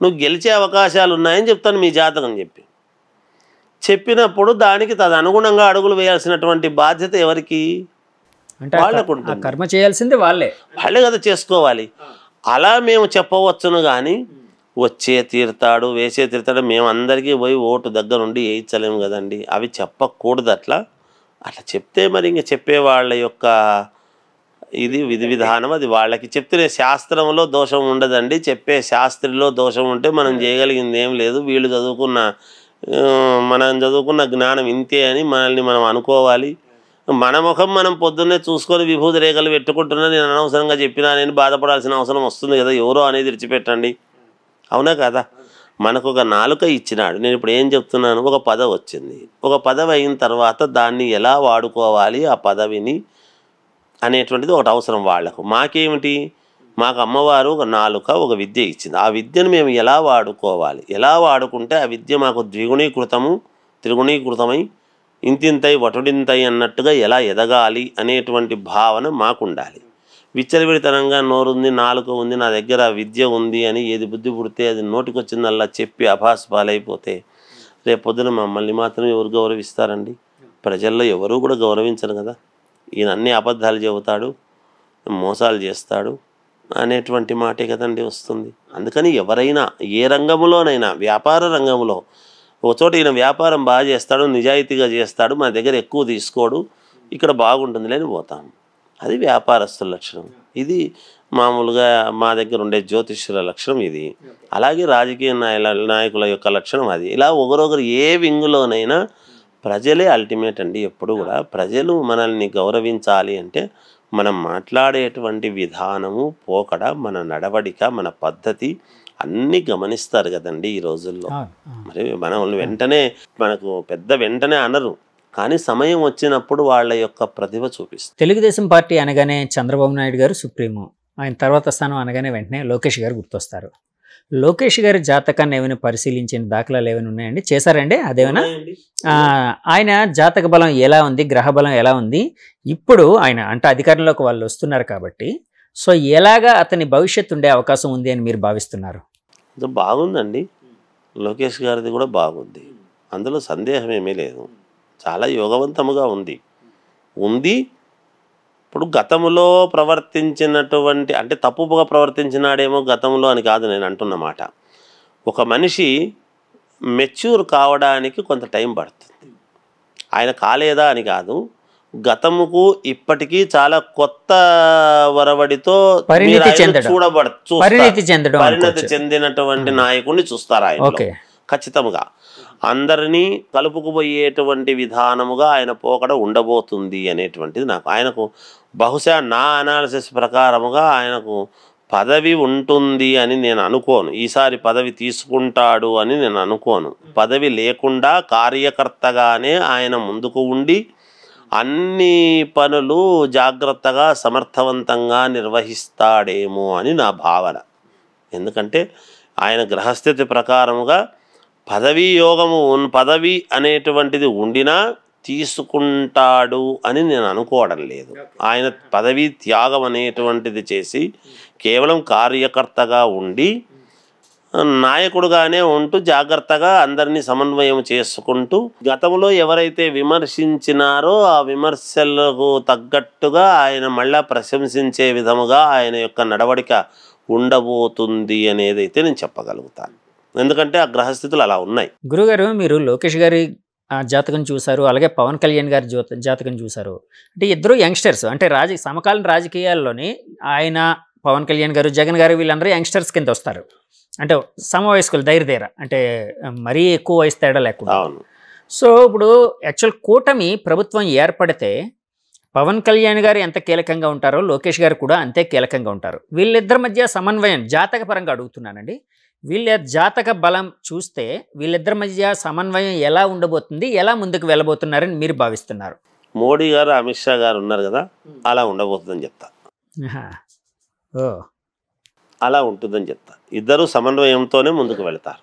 నువ్వు గెలిచే అవకాశాలు ఉన్నాయని చెప్తాను మీ జాతకం చెప్పినప్పుడు దానికి తదనుగుణంగా అడుగులు వేయాల్సినటువంటి బాధ్యత ఎవరికి? వాళ్ళకు ఉంటుంది. కర్మ చేయాల్సింది వాళ్ళే కదా చేసుకోవాలి. అలా మేము చెప్పవచ్చును కానీ వచ్చే తీరుతాడు వేసే తీరుతాడు మేము అందరికీ పోయి ఓటు దగ్గర నుండి వేయించలేము కదండి. అవి చెప్పకూడదు. అట్లా చెప్తే మరి ఇంక చెప్పే వాళ్ళ యొక్క ఇది విధి విధానం, అది వాళ్ళకి చెప్తే శాస్త్రంలో దోషం ఉండదండి. చెప్పే శాస్త్రిలో దోషం ఉంటే మనం చేయగలిగింది ఏం లేదు. మనం చదువుకున్న జ్ఞానం ఇంతే అని మనల్ని మనం అనుకోవాలి. మన ముఖం మనం పొద్దున్నే చూసుకొని విభూతి రేఖలు పెట్టుకుంటున్నా నేను అనవసరంగా చెప్పినా నేను బాధపడాల్సిన అవసరం వస్తుంది కదా. ఎవరో అనేది విడిచిపెట్టండి, అవునా కదా. మనకు ఒక నాలుక ఇచ్చినాడు. నేను ఇప్పుడు ఏం చెప్తున్నాను, ఒక పదవి వచ్చింది. ఒక పదవి అయిన తర్వాత దాన్ని ఎలా వాడుకోవాలి, ఆ పదవిని అనేటువంటిది ఒకటి అవసరం వాళ్ళకు. మాకేమిటి, మాకు అమ్మవారు ఒక నాలుక ఒక విద్య ఇచ్చింది. ఆ విద్యను మేము ఎలా వాడుకోవాలి, ఎలా వాడుకుంటే ఆ విద్య మాకు త్రిగుణీకృతమై ఇంతింతై వటుడింతై అన్నట్టుగా ఎలా ఎదగాలి అనేటువంటి భావన మాకుండాలి. విచ్చలవిడితనంగా నోరుంది, నాలుక ఉంది, నా దగ్గర విద్య ఉంది అని ఏది బుద్ధి పుడితే అది నోటికొచ్చిందల్లా చెప్పి అభాస్ పాలైపోతే రేపు పొద్దున మమ్మల్ని మాత్రం ఎవరు గౌరవిస్తారండి? ప్రజల్లో ఎవరూ కూడా గౌరవించరు కదా. ఈయన అన్ని అబద్ధాలు చెబుతాడు, మోసాలు చేస్తాడు అనేటువంటి మాటే కదండి వస్తుంది. అందుకని ఎవరైనా ఏ రంగంలోనైనా, వ్యాపార రంగంలో ఒక చోట ఈయన వ్యాపారం బాగా చేస్తాడు, నిజాయితీగా చేస్తాడు, మన దగ్గర ఎక్కువ తీసుకోడు, ఇక్కడ బాగుంటుంది అని పోతాం. అది వ్యాపారస్తుల లక్షణం. ఇది మామూలుగా మా దగ్గర ఉండే జ్యోతిష్యుల లక్షణం ఇది. అలాగే రాజకీయ నాయకుల యొక్క లక్షణం అది. ఇలా ఒకరొకరు ఏ వింగులోనైనా ప్రజలే అల్టిమేట్ అండి. ఎప్పుడు కూడా ప్రజలు మనల్ని గౌరవించాలి అంటే మనం మాట్లాడేటువంటి విధానము, పోకడ, మన నడవడిక, మన పద్ధతి అన్నీ గమనిస్తారు కదండి ఈ రోజుల్లో. మరి మనం వెంటనే వెంటనే అనరు, కానీ సమయం వచ్చినప్పుడు వాళ్ళ యొక్క ప్రతిభ చూపిస్తారు. తెలుగుదేశం పార్టీ అనగానే చంద్రబాబు నాయుడు గారు సుప్రీము, ఆయన తర్వాత స్థానం అనగానే వెంటనే లోకేష్ గారు గుర్తొస్తారు. లోకేష్ గారి జాతకాన్ని ఏమైనా పరిశీలించిన దాఖలాలు ఏమైనా ఉన్నాయండి? చేశారండి అదేమైనా? ఆయన జాతక బలం ఎలా ఉంది, గ్రహ బలం ఎలా ఉంది, ఇప్పుడు ఆయన అంటే అధికారంలోకి వాళ్ళు వస్తున్నారు కాబట్టి సో ఎలాగా అతని భవిష్యత్తు ఉండే అవకాశం ఉంది అని మీరు భావిస్తున్నారు? బాగుందండి, లోకేష్ గారిది కూడా బాగుంది, అందులో సందేహం ఏమీ లేదు. చాలా యోగవంతముగా ఉంది. ఇప్పుడు గతంలో ప్రవర్తించినటువంటి అంటే తప్పుగా ప్రవర్తించినాడేమో గతంలో అని కాదు నేను అంటున్నమాట. ఒక మనిషి మెచ్యూర్ కావడానికి కొంత టైం పడుతుంది. ఆయన కాలేదా అని కాదు, గతముకు ఇప్పటికీ చాలా కొత్త వరవడితో పరిణతి చెందినటువంటి నాయకుడిని చూస్తారు ఆయన ఖచ్చితంగా. అందరినీ కలుపుకుపోయేటువంటి విధానముగా ఆయన పోకడ ఉండబోతుంది అనేటువంటిది నాకు. ఆయనకు బహుశా నా అనాలిసిస్ ప్రకారముగా ఆయనకు పదవి ఉంటుంది అని నేను అనుకోను. ఈసారి పదవి తీసుకుంటాడు అని నేను అనుకోను. పదవి లేకుండా కార్యకర్తగానే ఆయన ముందుకు ఉండి అన్ని పనులు జాగ్రత్తగా సమర్థవంతంగా నిర్వహిస్తాడేమో అని నా భావన. ఎందుకంటే ఆయన గ్రహస్థితి ప్రకారముగా పదవీ యోగము పదవి అనేటువంటిది ఉండినా తీసుకుంటాడు అని నేను అనుకోవడం లేదు. ఆయన పదవీ త్యాగం అనేటువంటిది చేసి కేవలం కార్యకర్తగా ఉండి నాయకుడుగానే ఉంటూ జాగ్రత్తగా అందరినీ సమన్వయం చేసుకుంటూ గతంలో ఎవరైతే విమర్శించినారో ఆ విమర్శలకు తగ్గట్టుగా ఆయన మళ్ళా ప్రశంసించే విధముగా ఆయన యొక్క నడవడిక ఉండబోతుంది అనేది అయితే నేను చెప్పగలుగుతాను. ఎందుకంటే ఆ గ్రహస్థితులు అలా ఉన్నాయి. గురుగారు, మీరు లోకేష్ గారి జాతకం చూశారు, అలాగే పవన్ కళ్యాణ్ గారి జాతకం చూశారు. అంటే ఇద్దరు యంగ్స్టర్స్, అంటే సమకాలీన రాజకీయాల్లోని ఆయన, పవన్ కళ్యాణ్ గారు, జగన్ గారు వీళ్ళందరూ యంగ్స్టర్స్ కింద వస్తారు. అంటే సమవయస్కులు ధైర్య అంటే మరీ ఎక్కువ వయసు తేడా లేకుండా. సో ఇప్పుడు యాక్చువల్ కూటమి ప్రభుత్వం ఏర్పడితే పవన్ కళ్యాణ్ గారు ఎంత కీలకంగా ఉంటారో లోకేష్ గారు కూడా అంతే కీలకంగా ఉంటారు. వీళ్ళిద్దరి మధ్య సమన్వయం జాతక పరంగా అడుగుతున్నానండి. వీళ్ళ జాతక బలం చూస్తే వీళ్ళిద్దరి మధ్య సమన్వయం ఎలా ఉండబోతుంది, ఎలా ముందుకు వెళ్ళబోతున్నారని మీరు భావిస్తున్నారు? మోడీ గారు, అమిత్ షా గారు ఉన్నారు కదా, అలా ఉండబోతుందని చెప్తా. అలా ఉంటుందని చెప్తా. ఇద్దరు సమన్వయంతోనే ముందుకు వెళతారు.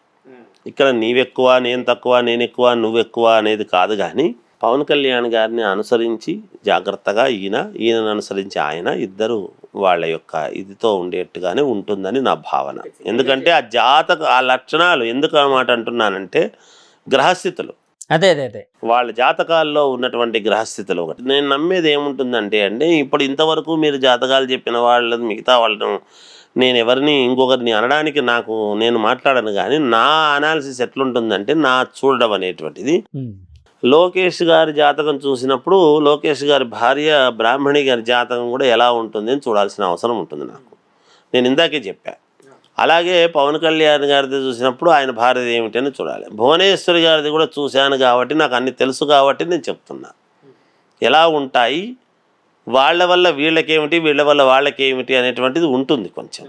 ఇక్కడ నీవెక్కువ, నేను తక్కువ, నేను ఎక్కువ, నువ్వెక్కువ అనేది కాదు. కానీ పవన్ కళ్యాణ్ గారిని అనుసరించి జాగ్రత్తగా ఈయనను అనుసరించి ఆయన, ఇద్దరు వాళ్ళ యొక్క ఇదితో ఉండేట్టుగానే ఉంటుందని నా భావన. ఎందుకంటే ఆ లక్షణాలు ఎందుకు అన్నమాట అంటున్నానంటే గ్రహస్థితులు, అదే అదే అదే వాళ్ళ జాతకాల్లో ఉన్నటువంటి గ్రహస్థితులు. ఒకటి నేను నమ్మేది ఏముంటుందంటే ఇప్పుడు ఇంతవరకు మీరు జాతకాలు చెప్పిన వాళ్ళని మిగతా వాళ్ళను నేను ఎవరిని ఇంకొకరిని అనడానికి నేను మాట్లాడను. కానీ నా అనాలిసిస్ ఎట్లుంటుందంటే నా చూడడం అనేటువంటిది, లోకేష్ గారి జాతకం చూసినప్పుడు లోకేష్ గారి భార్య బ్రాహ్మణి గారి జాతకం కూడా ఎలా ఉంటుంది అని చూడాల్సిన అవసరం ఉంటుంది నాకు. నేను ఇందాకే చెప్పా. అలాగే పవన్ కళ్యాణ్ గారిది చూసినప్పుడు ఆయన భార్యది ఏమిటి అని చూడాలి. భువనేశ్వరి గారిది కూడా చూశాను కాబట్టి నాకు అన్ని తెలుసు కాబట్టి నేను చెప్తున్నా ఎలా ఉంటాయి, వాళ్ళ వల్ల వీళ్ళకేమిటి, వీళ్ళ వల్ల వాళ్ళకేమిటి అనేటువంటిది ఉంటుంది కొంచెం.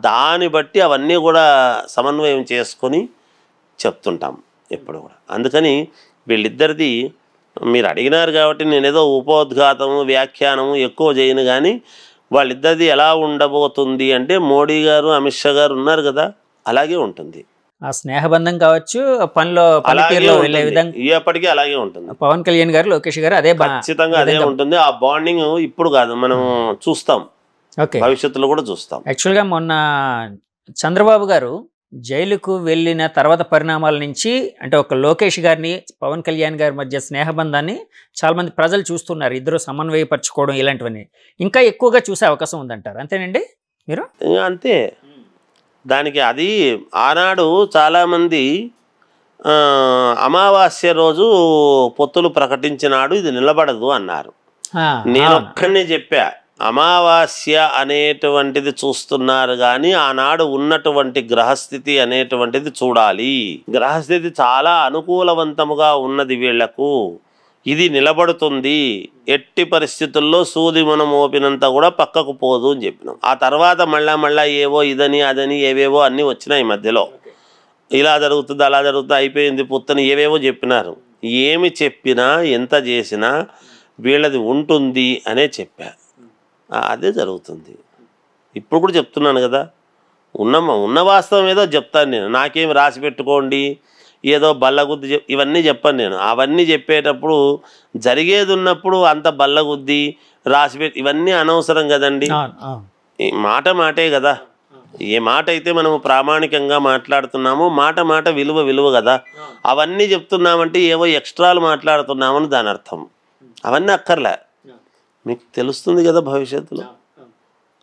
దాన్ని బట్టి అవన్నీ కూడా సమన్వయం చేసుకొని చెప్తుంటాం ఎప్పుడు కూడా. అందుకని వీళ్ళిద్దరిది మీరు అడిగినారు కాబట్టి నేనేదో ఉపోద్ఘాతము వ్యాఖ్యానము ఎక్కువ చేయను. కానీ వాళ్ళిద్దరిది ఎలా ఉండబోతుంది అంటే మోడీ గారు, అమిత్ షా గారు ఉన్నారు కదా, అలాగే ఉంటుంది. ఆ స్నేహబంధం కావచ్చు, పనితీరులో వెళ్ళే విధంగా ఎప్పటికీ అలాగే ఉంటుంది. పవన్ కళ్యాణ్ గారు, లోకేష్ గారు అదే ఖచ్చితంగా అదే ఉంటుంది. ఆ బాండింగ్ ఇప్పుడు కాదు, మనం చూస్తాం, భవిష్యత్తులో కూడా చూస్తాం. యాక్చువల్గా మొన్న చంద్రబాబు గారు జైలుకు వెళ్ళిన తర్వాత పరిణామాల నుంచి అంటే ఒక లోకేష్ గారిని, పవన్ కళ్యాణ్ గారి మధ్య స్నేహబంధాన్ని చాలామంది ప్రజలు చూస్తున్నారు. ఇద్దరు సమన్వయపరచుకోవడం ఇలాంటివన్నీ ఇంకా ఎక్కువగా చూసే అవకాశం ఉందంటారు, అంతేనండి మీరు? అంతే. దానికి అది ఆనాడు చాలామంది అమావాస్య రోజు పొత్తులు ప్రకటించినాడు, ఇది నిలబడదు అన్నారు. నేను ఒక్కనే చెప్పా, అమావాస్య అనేటువంటిది చూస్తున్నారు కానీ ఆనాడు ఉన్నటువంటి గ్రహస్థితి అనేటువంటిది చూడాలి. గ్రహస్థితి చాలా అనుకూలవంతముగా ఉన్నది వీళ్లకు, ఇది నిలబడుతుంది, ఎట్టి పరిస్థితుల్లో సూది మనం మోపినంత కూడా పక్కకు పోదు అని చెప్పినాం. ఆ తర్వాత మళ్ళా ఏవో ఇదని అదని ఏవేవో అన్నీ వచ్చినాయి మధ్యలో. ఇలా జరుగుతుంది, అలా జరుగుతుంది, అయిపోయింది పుత్తని ఏవేవో చెప్పినారు. ఏమి చెప్పినా ఎంత చేసినా వీళ్ళది ఉంటుంది అనే చెప్పా. అదే జరుగుతుంది. ఇప్పుడు కూడా చెప్తున్నాను కదా, ఉన్న వాస్తవం ఏదో చెప్తాను నేను. నాకేమి రాసి పెట్టుకోండి, ఏదో బల్లగుద్ది ఇవన్నీ చెప్పాను నేను. అవన్నీ చెప్పేటప్పుడు జరిగేది ఉన్నప్పుడు అంత బల్లగుద్ది రాసిపెట్టి ఇవన్నీ అనవసరం కదండి. ఈ మాటే కదా. ఏ మాట అయితే మనము ప్రామాణికంగా మాట్లాడుతున్నామో మాట విలువ కదా. అవన్నీ చెప్తున్నామంటే ఏవో ఎక్స్ట్రాలు మాట్లాడుతున్నామని దాని అర్థం. అవన్నీ అక్కర్లే, మీకు తెలుస్తుంది కదా భవిష్యత్తులో.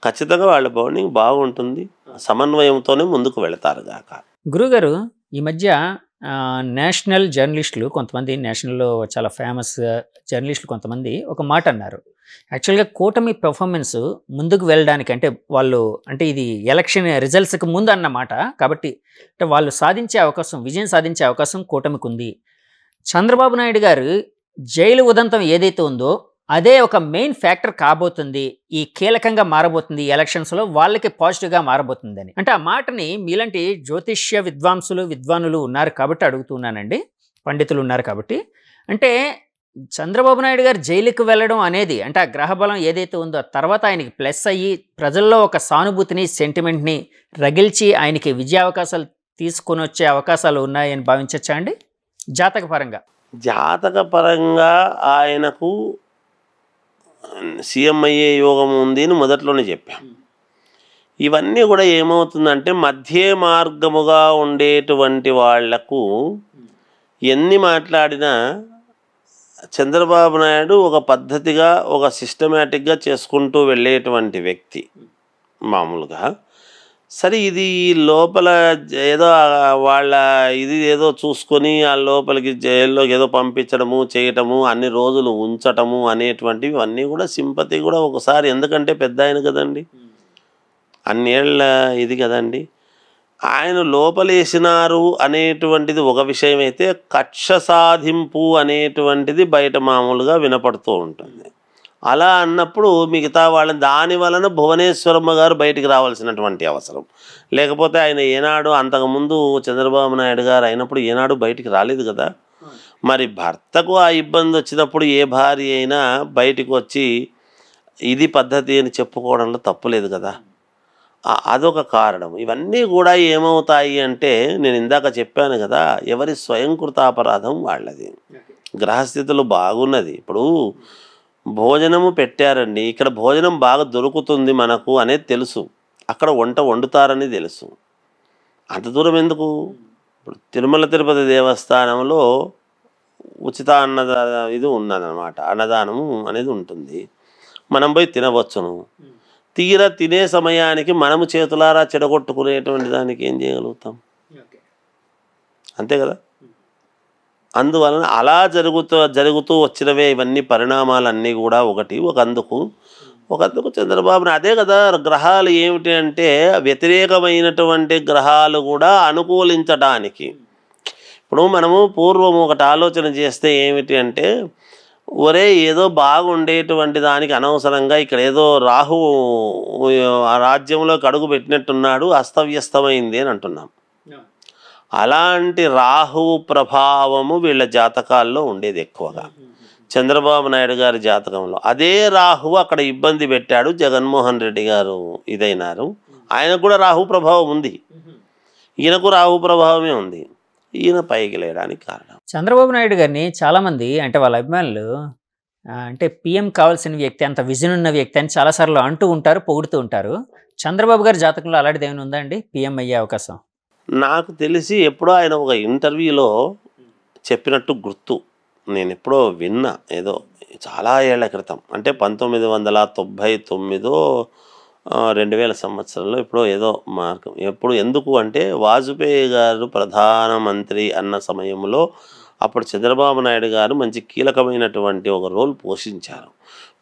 ఖచ్చితంగా వాళ్ళ బాండింగ్ బాగుంటుంది, సమన్వయంతోనే ముందుకు వెళతారు గాక. గురుగారు, ఈ మధ్య నేషనల్ జర్నలిస్టులు కొంతమంది, నేషనల్లో చాలా ఫేమస్ జర్నలిస్టులు కొంతమంది ఒక మాట అన్నారు. యాక్చువల్గా కూటమి పెర్ఫార్మెన్స్ ముందుకు వెళ్ళడానికి, అంటే వాళ్ళు అంటే ఇది ఎలక్షన్ రిజల్ట్స్కి ముందు అన్నమాట కాబట్టి, అంటే వాళ్ళు సాధించే అవకాశం, విజయం సాధించే అవకాశం కూటమికి ఉంది. చంద్రబాబు నాయుడు గారు జైలు ఉదంతం ఏదైతే ఉందో అదే ఒక మెయిన్ ఫ్యాక్టర్ కాబోతుంది, ఈ కీలకంగా మారబోతుంది ఎలక్షన్స్లో, వాళ్ళకి పాజిటివ్గా మారబోతుందని. అంటే ఆ మాటని మీలాంటి జ్యోతిష్య విద్వానులు ఉన్నారు కాబట్టి అడుగుతున్నానండి, పండితులు ఉన్నారు కాబట్టి. అంటే చంద్రబాబు నాయుడు గారు జైలుకి వెళ్ళడం అనేది, అంటే ఆ గ్రహబలం ఏదైతే ఉందో తర్వాత ఆయనకి ప్లస్ అయ్యి ప్రజల్లో ఒక సానుభూతిని, సెంటిమెంట్ని రగిల్చి ఆయనకి విజయావకాశాలు తీసుకొని వచ్చే అవకాశాలు ఉన్నాయని భావించచ్చా అండి జాతకపరంగా? జాతకపరంగా ఆయనకు సీఎం అయ్యే యోగం ఉంది అని మొదట్లోనే చెప్పాం. ఇవన్నీ కూడా ఏమవుతుందంటే మధ్య మార్గముగా ఉండేటువంటి వాళ్లకు ఎన్ని మాట్లాడినా చంద్రబాబు నాయుడు ఒక పద్ధతిగా, ఒక సిస్టమేటిక్గా చేసుకుంటూ వెళ్ళేటువంటి వ్యక్తి మామూలుగా. సరే, ఇది లోపల ఏదో వాళ్ళ ఇది ఏదో చూసుకొని ఆ లోపలికి జైల్లోకి ఏదో పంపించడము, చేయటము, అన్ని రోజులు ఉంచటము అనేటువంటివి అన్నీ కూడా సింపతి కూడా ఒకసారి, ఎందుకంటే పెద్ద ఆయన కదండి, అన్నేళ్ల ఇది కదండి. ఆయన లోపలేసినారు అనేటువంటిది ఒక విషయం అయితే, కక్ష సాధింపు అనేటువంటిది బయట మామూలుగా వినపడుతూ ఉంటుంది. అలా అన్నప్పుడు మిగతా వాళ్ళని, దాని వలన భువనేశ్వరమ్మ గారు బయటికి రావాల్సినటువంటి అవసరం. లేకపోతే ఆయన ఏనాడు, అంతకుముందు చంద్రబాబు నాయుడు గారు అయినప్పుడు ఏనాడు బయటికి రాలేదు కదా. మరి భర్తకు ఆ ఇబ్బంది వచ్చినప్పుడు ఏ భార్య అయినా బయటికి వచ్చి ఇది పద్ధతి అని చెప్పుకోవడంలో తప్పులేదు కదా. అదొక కారణం. ఇవన్నీ కూడా ఏమవుతాయి అంటే, నేను ఇందాక చెప్పాను కదా, ఎవరి స్వయంకృతాపరాధం వాళ్ళది. గ్రహస్థితులు బాగున్నది, ఇప్పుడు భోజనము పెట్టారండి, ఇక్కడ భోజనం బాగా దొరుకుతుంది మనకు అనేది తెలుసు, అక్కడ వంట వండుతారని తెలుసు. అంత దూరం ఎందుకు? ఇప్పుడు తిరుమల తిరుపతి దేవస్థానంలో ఉచిత ఇది ఉన్నదన్నమాట, అన్నదానము అనేది ఉంటుంది, మనం పోయి తినవచ్చును. తీరా తినే సమయానికి మనము చేతులారా చెడగొట్టుకునేటువంటి దానికి ఏం చేయగలుగుతాం? అంతే కదా. అందువలన అలా జరుగుతూ వచ్చినవే ఇవన్నీ పరిణామాలన్నీ కూడా. ఒకందుకు చంద్రబాబుని, అదే కదా గ్రహాలు ఏమిటి అంటే, వ్యతిరేకమైనటువంటి గ్రహాలు కూడా అనుకూలించడానికి. ఇప్పుడు మనము పూర్వం ఒకటి ఆలోచన చేస్తే ఏమిటి అంటే, ఒరే ఏదో బాగుండేటువంటి దానికి అనవసరంగా ఇక్కడ ఏదో రాహు ఆ రాజ్యంలోకి అడుగు పెట్టినట్టున్నాడు, అస్తవ్యస్తమైంది అని అంటున్నాం. అలాంటి రాహువు ప్రభావము వీళ్ళ జాతకాల్లో ఉండేది ఎక్కువగా. చంద్రబాబు నాయుడు గారి జాతకంలో అదే రాహువు అక్కడ ఇబ్బంది పెట్టాడు. జగన్మోహన్ రెడ్డి గారు ఇదైనారు, ఆయనకు కూడా రాహు ప్రభావం ఉంది, ఈయనకు రాహు ప్రభావమే ఉంది. ఈయన పైకి లేయడానికి కారణం చంద్రబాబు నాయుడు గారిని చాలామంది, అంటే వాళ్ళ అభిమానులు, అంటే పిఎం కావాల్సిన వ్యక్తి, అంత విజన్ ఉన్న వ్యక్తి అని చాలాసార్లు అంటూ ఉంటారు, పొగుడుతూ ఉంటారు. చంద్రబాబు గారి జాతకంలో అలాంటిది ఏమైనా ఉందా అండి, పిఎం అయ్యే అవకాశం? నాకు తెలిసి ఎప్పుడో ఆయన ఒక ఇంటర్వ్యూలో చెప్పినట్టు గుర్తు, నేను ఎప్పుడో విన్నా, ఏదో చాలా ఏళ్ల క్రితం, అంటే 1999 2000 సంవత్సరంలో ఎప్పుడో ఏదో మార్గం. ఎందుకు అంటే, వాజ్పేయి గారు ప్రధానమంత్రి అన్న సమయంలో అప్పుడు చంద్రబాబు నాయుడు గారు మంచి కీలకమైనటువంటి ఒక రోల్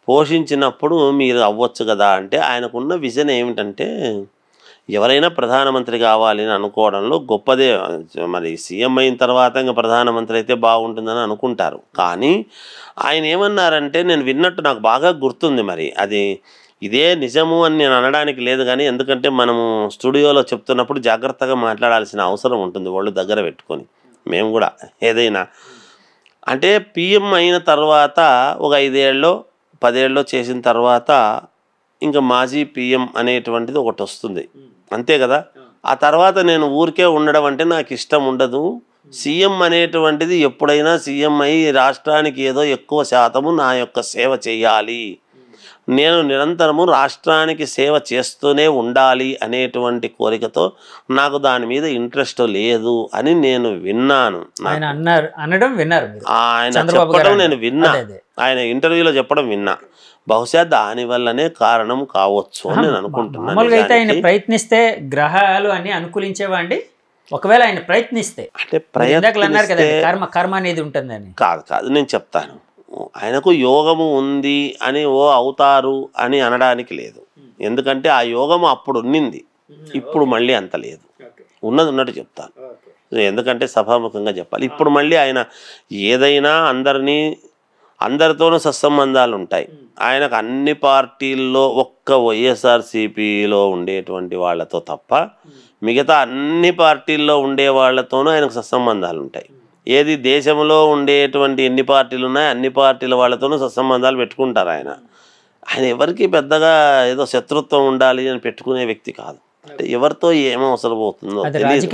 పోషించినప్పుడు మీరు అవ్వచ్చు కదా అంటే, ఆయనకున్న విజన్ ఏమిటంటే, ఎవరైనా ప్రధానమంత్రి కావాలని అనుకోవడంలో గొప్పదే. మరి సీఎం అయిన తర్వాత ఇంకా ప్రధానమంత్రి అయితే బాగుంటుందని అనుకుంటారు. కానీ ఆయన ఏమన్నారంటే, నేను విన్నట్టు నాకు బాగా గుర్తుంది, మరి అది ఇదే నిజము అని నేను అనడానికి లేదు కానీ, ఎందుకంటే మనము స్టూడియోలో చెప్తున్నప్పుడు జాగ్రత్తగా మాట్లాడాల్సిన అవసరం ఉంటుంది, వాళ్ళు దగ్గర పెట్టుకొని. మేము కూడా ఏదైనా అంటే పిఎం అయిన తర్వాత ఒక 5 ఏళ్ళో 10 ఏళ్ళో చేసిన తర్వాత ఇంకా మాజీ పిఎం అనేటువంటిది ఒకటి వస్తుంది. అంతే కదా. ఆ తర్వాత నేను ఊరికే ఉండడం అంటే నాకు ఇష్టం ఉండదు. సీఎం అనేటువంటిది ఎప్పుడైనా సీఎం అయి రాష్ట్రానికి ఏదో ఎక్కువ శాతము నా యొక్క సేవ చేయాలి, నేను నిరంతరము రాష్ట్రానికి సేవ చేస్తూనే ఉండాలి అనేటువంటి కోరికతో నాకు దాని మీద ఇంట్రెస్ట్ లేదు అని నేను విన్నాను. ఆయన అనడం విన్నారు మీరు? ఆయన చెప్పడం నేను విన్నా, ఆయన ఇంటర్వ్యూలో చెప్పడం విన్నా. బహుశా దానివల్లనే కారణం కావచ్చు అని నేను అనుకుంటున్నాను. మామూలుగా అయితే ఆయన ప్రయత్నిస్తే గ్రహాలు అన్ని అనుకూలించేవా అండి? ఒకవేళ ఆయన ప్రయత్నిస్తే అంటే అన్నారు కదా కర్మ కర్మ అనేది ఉంటుందని. కాదు నేను చెప్తాను. ఆయనకు యోగము ఉంది అని అవుతారు అని అనడానికి లేదు. ఎందుకంటే ఆ యోగము అప్పుడు ఉన్నింది, ఇప్పుడు మళ్ళీ అంత లేదు. ఉన్నది ఉన్నట్టు చెప్తాను, ఎందుకంటే సభాముఖంగా చెప్పాలి. ఇప్పుడు మళ్ళీ ఆయన ఏదైనా అందరితోనూ సత్సంబంధాలు ఉంటాయి. ఆయనకు అన్ని పార్టీల్లో ఒక్క వైఎస్ఆర్సీపీలో ఉండేటువంటి వాళ్ళతో తప్ప మిగతా అన్ని పార్టీల్లో ఉండే వాళ్ళతోనూ ఆయనకు సత్సంబంధాలు ఉంటాయి. ఏది దేశంలో ఉండేటువంటి ఎన్ని పార్టీలు ఉన్నాయో అన్ని పార్టీల వాళ్ళతోనూ సత్సంబంధాలు పెట్టుకుంటారు. ఆయన ఎవరికి పెద్దగా ఏదో శత్రుత్వం ఉండాలి అని పెట్టుకునే వ్యక్తి కాదు. అంటే ఎవరితో ఏమవసరం అవుతుందో తెలియదు,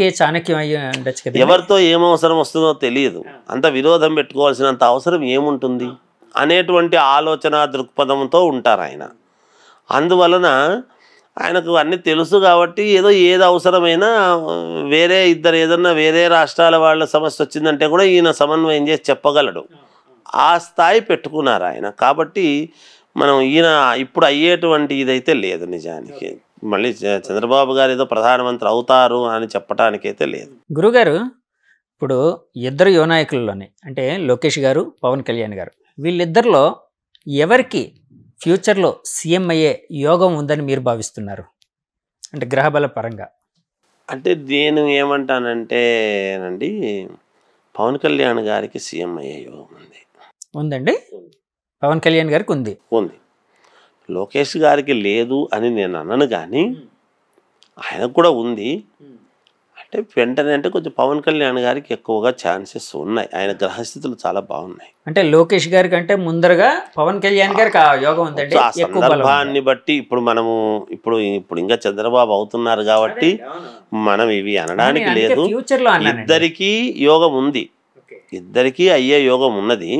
ఎవరితో ఏమవసరం వస్తుందో తెలియదు. అంత విరోధం పెట్టుకోవాల్సినంత అవసరం ఏముంటుంది అనేటువంటి ఆలోచన దృక్పథంతో ఉంటారు ఆయన. అందువలన ఆయనకు అన్నీ తెలుసు కాబట్టి ఏది అవసరమైనా ఏదన్నా వేరే రాష్ట్రాల వాళ్ళ సమస్య వచ్చిందంటే కూడా ఈయన సమన్వయం చేసి చెప్పగలడు. ఆ స్థాయి పెట్టుకున్నారు ఆయన. కాబట్టి మనం ఈయన ఇప్పుడు అయ్యేటువంటి ఇదైతే లేదు నిజానికి. మళ్ళీ చంద్రబాబు గారు ఏదో ప్రధానమంత్రి అవుతారు అని చెప్పడానికైతే లేదు. గురుగారు, ఇప్పుడు ఇద్దరు యువ నాయకుల్లోనే అంటే లోకేష్ గారు, పవన్ కళ్యాణ్ గారు, వీళ్ళిద్దరిలో ఎవరికి ఫ్యూచర్లో సీఎం అయ్యే యోగం ఉందని మీరు భావిస్తున్నారు? అంటే గ్రహబల పరంగా. అంటే నేను ఏమంటానంటే అండి, పవన్ కళ్యాణ్ గారికి సీఎం అయ్యే యోగం ఉందండి. పవన్ కళ్యాణ్ గారికి ఉంది. లోకేష్ గారికి లేదు అని నేను అనను, కానీ ఆయనకు కూడా ఉంది. అంటే వెంటనే అంటే కొంచెం పవన్ కళ్యాణ్ గారికి ఎక్కువగా ఛాన్సెస్ ఉన్నాయి. ఆయన గ్రహస్థితులు చాలా బాగున్నాయి. అంటే లోకేష్ గారి కంటే ముందరగా పవన్ కళ్యాణ్ గారికి ఆ యోగం ఉందండి. ఆ సందర్భాన్ని బట్టి ఇప్పుడు ఇంకా చంద్రబాబు అవుతున్నారు కాబట్టి మనం ఇవి అనడానికి లేదు. ఇద్దరికీ యోగం ఉంది, ఇద్దరికీ అయ్యే యోగం ఉన్నది.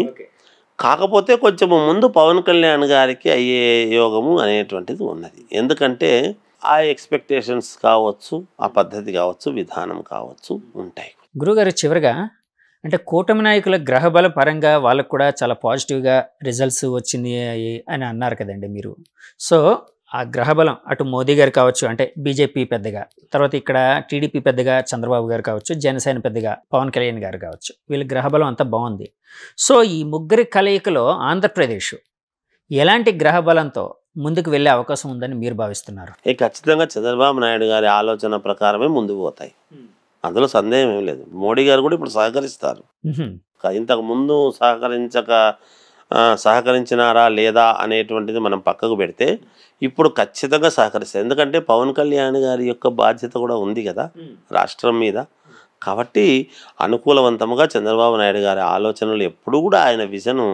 కాకపోతే కొంచెం ముందు పవన్ కళ్యాణ్ గారికి అయ్యే యోగము అనేటువంటిది ఉన్నది. ఎందుకంటే ఆ ఎక్స్పెక్టేషన్స్ కావచ్చు, ఆ పద్ధతి కావచ్చు, విధానం కావచ్చు ఉంటాయి. గురుగారు, చివరిగా అంటే కూటమి నాయకుల గ్రహబల పరంగా వాళ్ళకు కూడా చాలా పాజిటివ్గా రిజల్ట్స్ వచ్చింది అని అన్నారు కదండి మీరు. సో ఆ గ్రహబలం అటు మోదీ గారు కావచ్చు, అంటే బీజేపీ పెద్దగా, తర్వాత ఇక్కడ టీడీపీ పెద్దగా చంద్రబాబు గారు కావచ్చు, జనసేన పెద్దగా పవన్ కళ్యాణ్ గారు కావచ్చు, వీళ్ళ గ్రహబలం అంతా బాగుంది. సో ఈ ముగ్గురి కలయికలో ఆంధ్రప్రదేశ్ ఎలాంటి గ్రహబలంతో ముందుకు వెళ్ళే అవకాశం ఉందని మీరు భావిస్తున్నారు? ఖచ్చితంగా చంద్రబాబు నాయుడు గారి ఆలోచన ప్రకారమే ముందుకు పోతాయి, అందులో సందేహం ఏం లేదు. మోడీ గారు కూడా ఇప్పుడు సహకరిస్తారు. ఇంతకు ముందు సహకరించినారా లేదా అనేటువంటిది మనం పక్కకు పెడితే ఇప్పుడు ఖచ్చితంగా సహకరిస్తారు. ఎందుకంటే పవన్ కళ్యాణ్ గారి యొక్క బాధ్యత కూడా ఉంది కదా రాష్ట్రం మీద. కాబట్టి అనుకూలవంతంగా చంద్రబాబు నాయుడు గారి ఆలోచనలు ఎప్పుడు కూడా ఆయన విజన్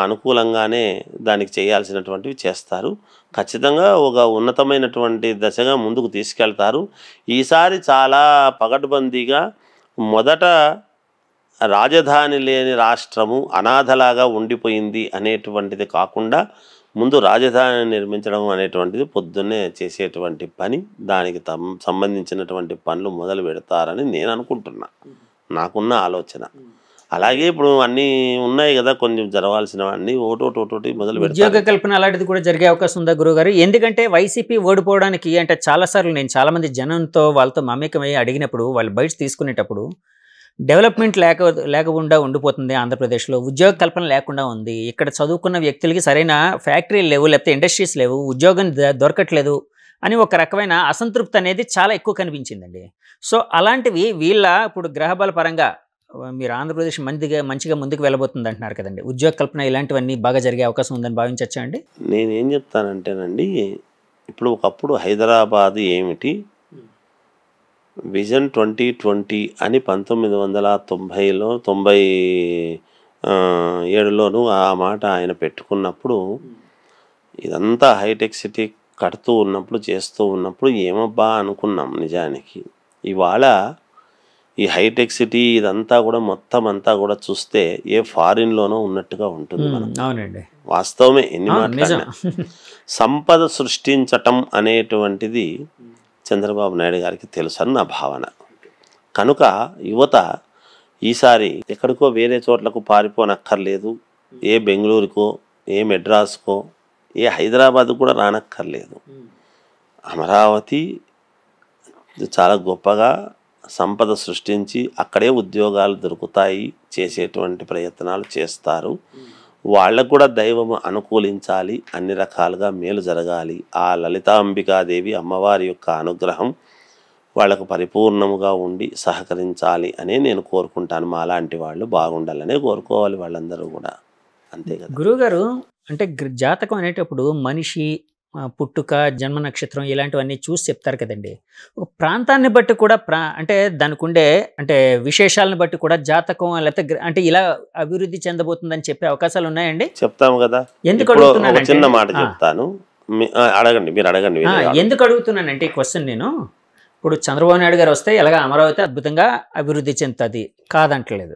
అనుకూలంగానే దానికి చేయాల్సినటువంటివి చేస్తారు. ఖచ్చితంగా ఒక ఉన్నతమైనటువంటి దశగా ముందుకు తీసుకెళ్తారు. ఈసారి చాలా పగడ్బందీగా మొదట రాజధాని లేని రాష్ట్రము అనాథలాగా ఉండిపోయింది అనేటువంటిది కాకుండా ముందు రాజధాని నిర్మించడం అనేటువంటిది పొద్దున్నే చేసేటువంటి పని, దానికి సంబంధించినటువంటి పనులు మొదలు పెడతారని నేను అనుకుంటున్నా, నాకున్న ఆలోచన. అలాగే ఇప్పుడు అన్నీ ఉన్నాయి కదా, కొంచెం జరగాల్సినవన్నీ ఒకటోటి మొదలు పెడతారు. ఉద్యోగ కల్పన అలాంటిది కూడా జరిగే అవకాశం ఉందా గురుగారు? ఎందుకంటే వైసీపీ ఓడిపోవడానికి అంటే చాలాసార్లు నేను చాలామంది జనంతో వాళ్ళతో మమేకమై అడిగినప్పుడు వాళ్ళు బయట తీసుకునేటప్పుడు డెవలప్మెంట్ లేకుండా ఉండిపోతుంది ఆంధ్రప్రదేశ్లో, ఉద్యోగ కల్పన లేకుండా ఉంది, ఇక్కడ చదువుకున్న వ్యక్తులకి సరైన ఫ్యాక్టరీలు లేవు, లేకపోతే ఇండస్ట్రీస్ లేవు, ఉద్యోగం దొరకట్లేదు అని ఒక రకమైన అసంతృప్తి అనేది చాలా ఎక్కువ కనిపించిందండి. సో అలాంటివి ఇప్పుడు గ్రహబల పరంగా మీరు ఆంధ్రప్రదేశ్ మంచిగా ముందుకు వెళ్ళబోతుంది అంటున్నారు కదండి, ఉద్యోగ కల్పన ఇలాంటివన్నీ బాగా జరిగే అవకాశం ఉందని భావించచ్చా అండి? నేనేం చెప్తానంటేనండి, ఇప్పుడు ఒకప్పుడు హైదరాబాద్ ఏమిటి, విజన్ 2020 అని 1997లోను ఆ మాట ఆయన పెట్టుకున్నప్పుడు ఇదంతా హైటెక్ సిటీ కడుతూ ఉన్నప్పుడు చేస్తూ ఉన్నప్పుడు ఏమబ్బా అనుకున్నాం నిజానికి. ఇవాళ ఈ హైటెక్ సిటీ ఇదంతా కూడా మొత్తం అంతా కూడా చూస్తే ఏ ఫారిన్లోనో ఉన్నట్టుగా ఉంటుంది. మనం అవునండి, వాస్తవమే ఎన్ని నిజం. మాట్లాడినా. సంపద సృష్టించటం అనేటువంటిది చంద్రబాబు నాయుడు గారికి తెలుసు అని నా భావన. కనుక యువత ఈసారి ఎక్కడికో వేరే చోట్లకు పారిపోనక్కర్లేదు. ఏ బెంగళూరుకో, ఏ మెడ్రాస్కో, ఏ హైదరాబాద్ కూడా రానక్కర్లేదు. అమరావతి చాలా గొప్పగా సంపద సృష్టించి అక్కడే ఉద్యోగాలు దొరుకుతాయి చేసేటువంటి ప్రయత్నాలు చేస్తారు. వాళ్ళకు కూడా దైవం అనుకూలించాలి, అన్ని రకాలుగా మేలు జరగాలి. ఆ లలితాంబికాదేవి అమ్మవారి యొక్క అనుగ్రహం వాళ్ళకు పరిపూర్ణముగా ఉండి సహకరించాలి అనే నేను కోరుకుంటాను. మా లాంటి వాళ్ళు బాగుండాలనే కోరుకోవాలి వాళ్ళందరూ కూడా. అంతే కదా గురువుగారు. అంటే జాతకం అనేటప్పుడు మనిషి పుట్టుక, జన్మ నక్షత్రం ఇలాంటివన్నీ చూసి చెప్తారు కదండి. ఒక ప్రాంతాన్ని బట్టి కూడా అంటే దానికి ఉండే అంటే విశేషాలను బట్టి కూడా జాతకం లేకపోతే అంటే ఇలా అభివృద్ధి చెందబోతుందని చెప్పే అవకాశాలు ఉన్నాయండి? చెప్తాము కదా. ఎందుకు ఇప్పుడు ఒక అడుగుతున్నానంటే చిన్న మాట చెప్తాను, అడగండి, మీరు అడగండి. ఎందుకు అడుగుతున్నానంటే ఈ క్వశ్చన్ నేను ఇప్పుడు చంద్రబాబు నాయుడు గారు వస్తే ఎలాగ అమరావతి అద్భుతంగా అభివృద్ధి చెందుతుంది కాదంటలేదు.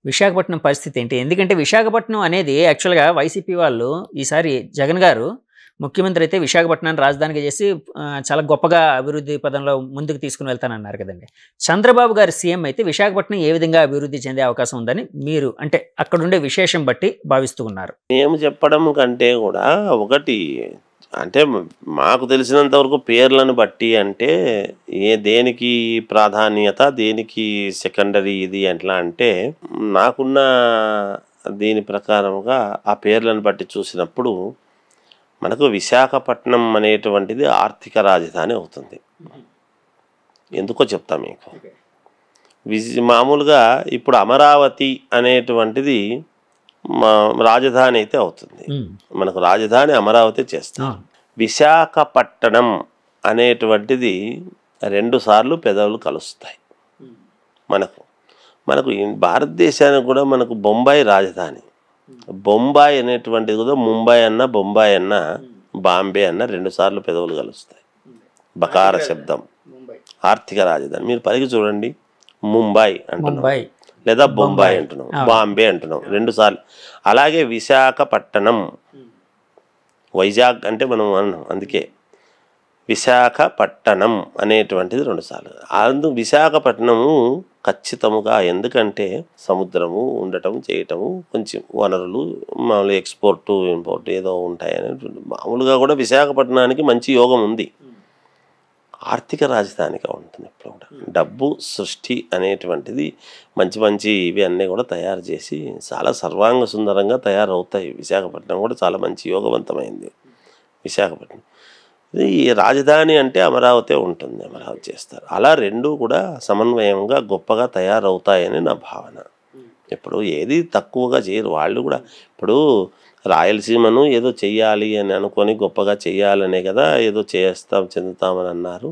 విశాఖపట్నం పరిస్థితి ఏంటి? ఎందుకంటే విశాఖపట్నం అనేది యాక్చువల్గా వైసీపీ వాళ్ళు ఈసారి జగన్ గారు ముఖ్యమంత్రి అయితే విశాఖపట్నాన్ని రాజధానిగా చేసి చాలా గొప్పగా అభివృద్ధి పదంలో ముందుకు తీసుకుని వెళ్తానన్నారు కదండి. చంద్రబాబు గారు సీఎం అయితే విశాఖపట్నం ఏ విధంగా అభివృద్ధి చెందే అవకాశం ఉందని మీరు అంటే అక్కడుండే విశేషం బట్టి భావిస్తూ ఉన్నారు? మేము చెప్పడం కంటే కూడా ఒకటి అంటే మాకు తెలిసినంత వరకు పేర్లను బట్టి అంటే దేనికి ప్రాధాన్యత, దేనికి సెకండరీ ఇది ఎట్లా అంటే నాకున్న దీని ప్రకారంగా ఆ పేర్లను బట్టి చూసినప్పుడు మనకు విశాఖపట్నం అనేటువంటిది ఆర్థిక రాజధాని అవుతుంది. ఎందుకో చెప్తా మీకు. మామూలుగా ఇప్పుడు అమరావతి అనేటువంటిది రాజధాని అయితే అవుతుంది. మనకు రాజధాని అమరావతి చేస్తాం. విశాఖపట్నం అనేటువంటిది 2 సార్లు పెదవులు కలుస్తాయి. మనకు భారతదేశానికి కూడా మనకు బొంబాయి రాజధాని. బొంబాయి అనేటువంటిది కూడా ముంబై అన్న, బొంబాయి అన్న, బాంబే అన్న 2 సార్లు పెదవులు కలుస్తాయి. బకార శబ్దం ఆర్థిక రాజధాని. మీరు పైకి చూడండి, ముంబై అంటున్నాం లేదా బొంబాయి అంటున్నాం, బాంబే అంటున్నాం 2 సార్లు. అలాగే విశాఖపట్నం, వైజాగ్ అంటే మనం అన్నాం, అందుకే విశాఖపట్నం అనేటువంటిది 2 సార్లు. అందుకు విశాఖపట్నము ఖచ్చితముగా, ఎందుకంటే సముద్రము ఉండటం చేయటము, కొంచెం వనరులు మామూలు ఎక్స్పోర్టు ఇంపోర్ట్ ఏదో ఉంటాయని మామూలుగా కూడా విశాఖపట్నానికి మంచి యోగం ఉంది. ఆర్థిక రాజధానిగా ఉంటుంది. ఇప్పుడు కూడా డబ్బు సృష్టి అనేటువంటిది మంచి మంచి ఇవి అన్నీ కూడా తయారు చేసి చాలా సర్వాంగ సుందరంగా తయారవుతాయి. విశాఖపట్నం కూడా చాలా మంచి యోగవంతమైంది విశాఖపట్నం. ఈ రాజధాని అంటే అమరావతి ఉంటుంది, అమరావతి చేస్తారు. అలా 2 కూడా సమన్వయంగా గొప్పగా తయారవుతాయని నా భావన. ఇప్పుడు ఏది తక్కువగా చేయరు వాళ్ళు కూడా. ఇప్పుడు రాయలసీమను ఏదో చెయ్యాలి అని అనుకొని గొప్పగా చెయ్యాలనే కదా ఏదో చెందుతామని అన్నారు.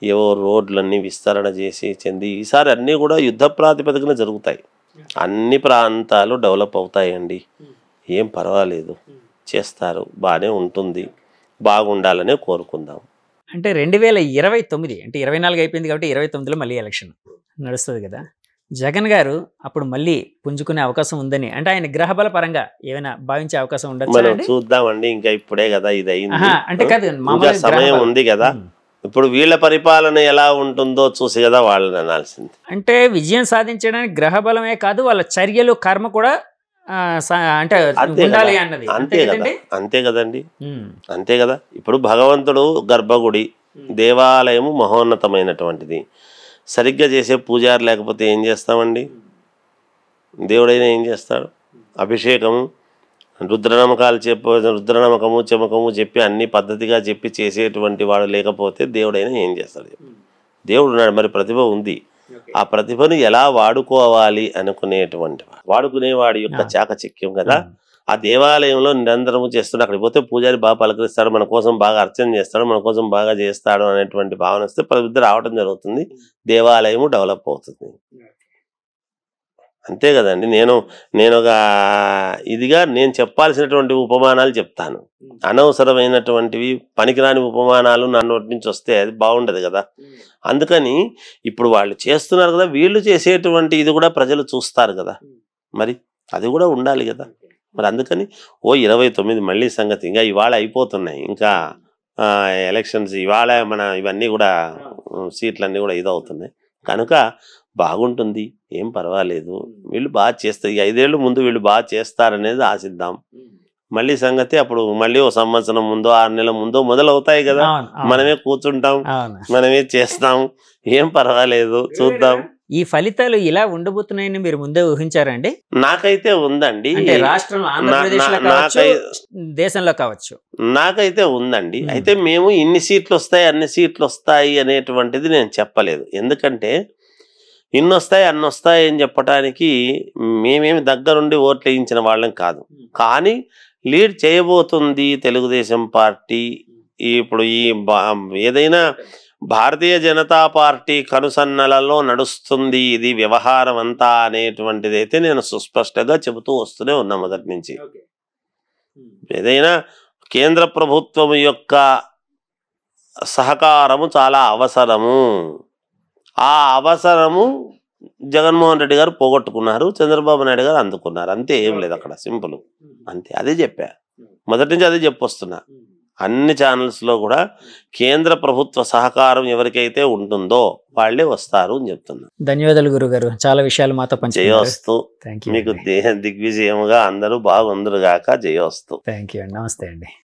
ఏవో రోడ్లన్నీ విస్తరణ చేసి ఈసారి అన్నీ కూడా యుద్ధ ప్రాతిపదికన జరుగుతాయి. అన్ని ప్రాంతాలు డెవలప్ అవుతాయండి, ఏం పర్వాలేదు, చేస్తారు, బాగానే ఉంటుంది, బాగుండాలనే కోరుకుందాం. అంటే 2029 అంటే 24 అయిపోయింది కాబట్టి 29లో మళ్ళీ ఎలక్షన్ నడుస్తుంది కదా. జగన్ గారు అప్పుడు మళ్ళీ పుంజుకునే అవకాశం ఉందని అంటే ఆయన గ్రహబల పరంగా ఏమైనా భావించే అవకాశం ఉండొచ్చు? చూద్దామండి, ఇంకా ఇప్పుడే కదా ఇది అయింది, అంటే కాదు, ఇంకా సమయం ఉంది కదా. ఇప్పుడు వీళ్ళ పరిపాలన ఎలా ఉంటుందో చూసి కదా వాళ్ళని అనాల్సింది. అంటే విజయం సాధించడానికి గ్రహబలమే కాదు, వాళ్ళ చర్యలు కర్మ కూడా అంటే ఉండాలి అన్నది. అంతే కదా, అంతే కదండి, అంతే కదా. ఇప్పుడు భగవంతుడు గర్భగుడి, దేవాలయము మహోన్నతమైనటువంటిది. సరిగ్గా చేసే పూజారి లేకపోతే ఏం చేస్తామండి? దేవుడైనా ఏం చేస్తాడు? అభిషేకము, రుద్రనమకాలు రుద్రనమకము చెమకము చెప్పి అన్ని పద్ధతిగా చెప్పి చేసేటువంటి వాడు లేకపోతే దేవుడైనా ఏం చేస్తాడు? దేవుడు ఉన్నాడు, మరి ప్రతిభ ఉంది. ఆ ప్రతిభను ఎలా వాడుకోవాలి అనుకునేటువంటి వాడుకునేవాడి యొక్క చాకచక్యం కదా. ఆ దేవాలయంలో నిరంతరము చేస్తున్నాడు. అక్కడికి పోతే పూజారి బాగా పలకరిస్తాడు, మన కోసం బాగా అర్చన చేస్తాడు, మన కోసం బాగా చేస్తాడు అనేటువంటి భావన వస్తే ప్రబుద్ధి రావడం జరుగుతుంది, దేవాలయము డెవలప్ అవుతుంది. అంతే కదండి. నేను ఒక ఇదిగా నేను చెప్పాల్సినటువంటి ఉపమానాలు చెప్తాను. అనవసరమైనటువంటివి పనికిరాని ఉపమానాలు నా నోటి నుంచి వస్తే అది బాగుండదు కదా. అందుకని ఇప్పుడు వాళ్ళు చేస్తున్నారు కదా, వీళ్ళు చేసేటువంటి ఇది కూడా ప్రజలు చూస్తారు కదా, మరి అది కూడా ఉండాలి కదా. మరి అందుకని 29 మళ్ళీ సంగతి ఇంకా ఇవాళ అయిపోతున్నాయి, ఇంకా ఎలక్షన్స్ ఇవాళ మన ఇవన్నీ కూడా సీట్లన్నీ కూడా ఇదవుతున్నాయి కనుక బాగుంటుంది, ఏం పర్వాలేదు. వీళ్ళు బాగా చేస్తారు, 5 ఏళ్ళు ముందు వీళ్ళు బాగా చేస్తారనేది ఆశిద్దాం. మళ్ళీ సంగతి అప్పుడు మళ్ళీ ఓ సంవత్సరం ముందో 6 నెలల ముందో మొదలవుతాయి కదా. మనమే కూర్చుంటాం, మనమే చేస్తాం, ఏం పర్వాలేదు, చూద్దాం. ఈ ఫలితాలు ఇలా ఉండబోతున్నాయని మీరు ముందే ఊహించారండి? నాకైతే ఉందండి. రాష్ట్రంలో దేశంలో కావచ్చు, నాకైతే ఉందండి. అయితే మేము ఇన్ని సీట్లు వస్తాయి అన్ని సీట్లు వస్తాయి అనేటువంటిది నేను చెప్పలేదు. ఎందుకంటే ఇన్ని వస్తాయి అన్ని వస్తాయి అని చెప్పడానికి మేమేమి దగ్గరుండి ఓట్లు వేయించిన వాళ్ళం కాదు. కానీ లీడ్ చేయబోతుంది తెలుగుదేశం పార్టీ. ఇప్పుడు ఈ ఏదైనా భారతీయ జనతా పార్టీ కనుసన్నలలో నడుస్తుంది ఇది వ్యవహారం అంతా అనేటువంటిది అయితే నేను సుస్పష్టంగా చెబుతూ వస్తూనే ఉన్నా మొదటి నుంచి. ఏదైనా కేంద్ర ప్రభుత్వం యొక్క సహకారము చాలా అవసరము. ఆ అవసరము జగన్మోహన్ రెడ్డి గారు పోగొట్టుకున్నారు, చంద్రబాబు నాయుడు గారు అందుకున్నారు. అంతే, ఏం లేదు అక్కడ, సింపుల్ అంతే. అదే చెప్పా మొదటి నుంచి, అదే చెప్పొస్తున్నా. అన్ని ఛానల్స్లో కూడా కేంద్ర ప్రభుత్వ సహకారం ఎవరికైతే ఉంటుందో వాళ్ళే వస్తారు అని చెప్తున్నా. ధన్యవాదాలు గురుగారు, చాలా విషయాలు మాతో జయోస్తు. మీకు దిగ్విజయముగా అందరూ బాగుందరు గాక. జయోస్తు. థ్యాంక్ యూ అండి. నమస్తే అండి.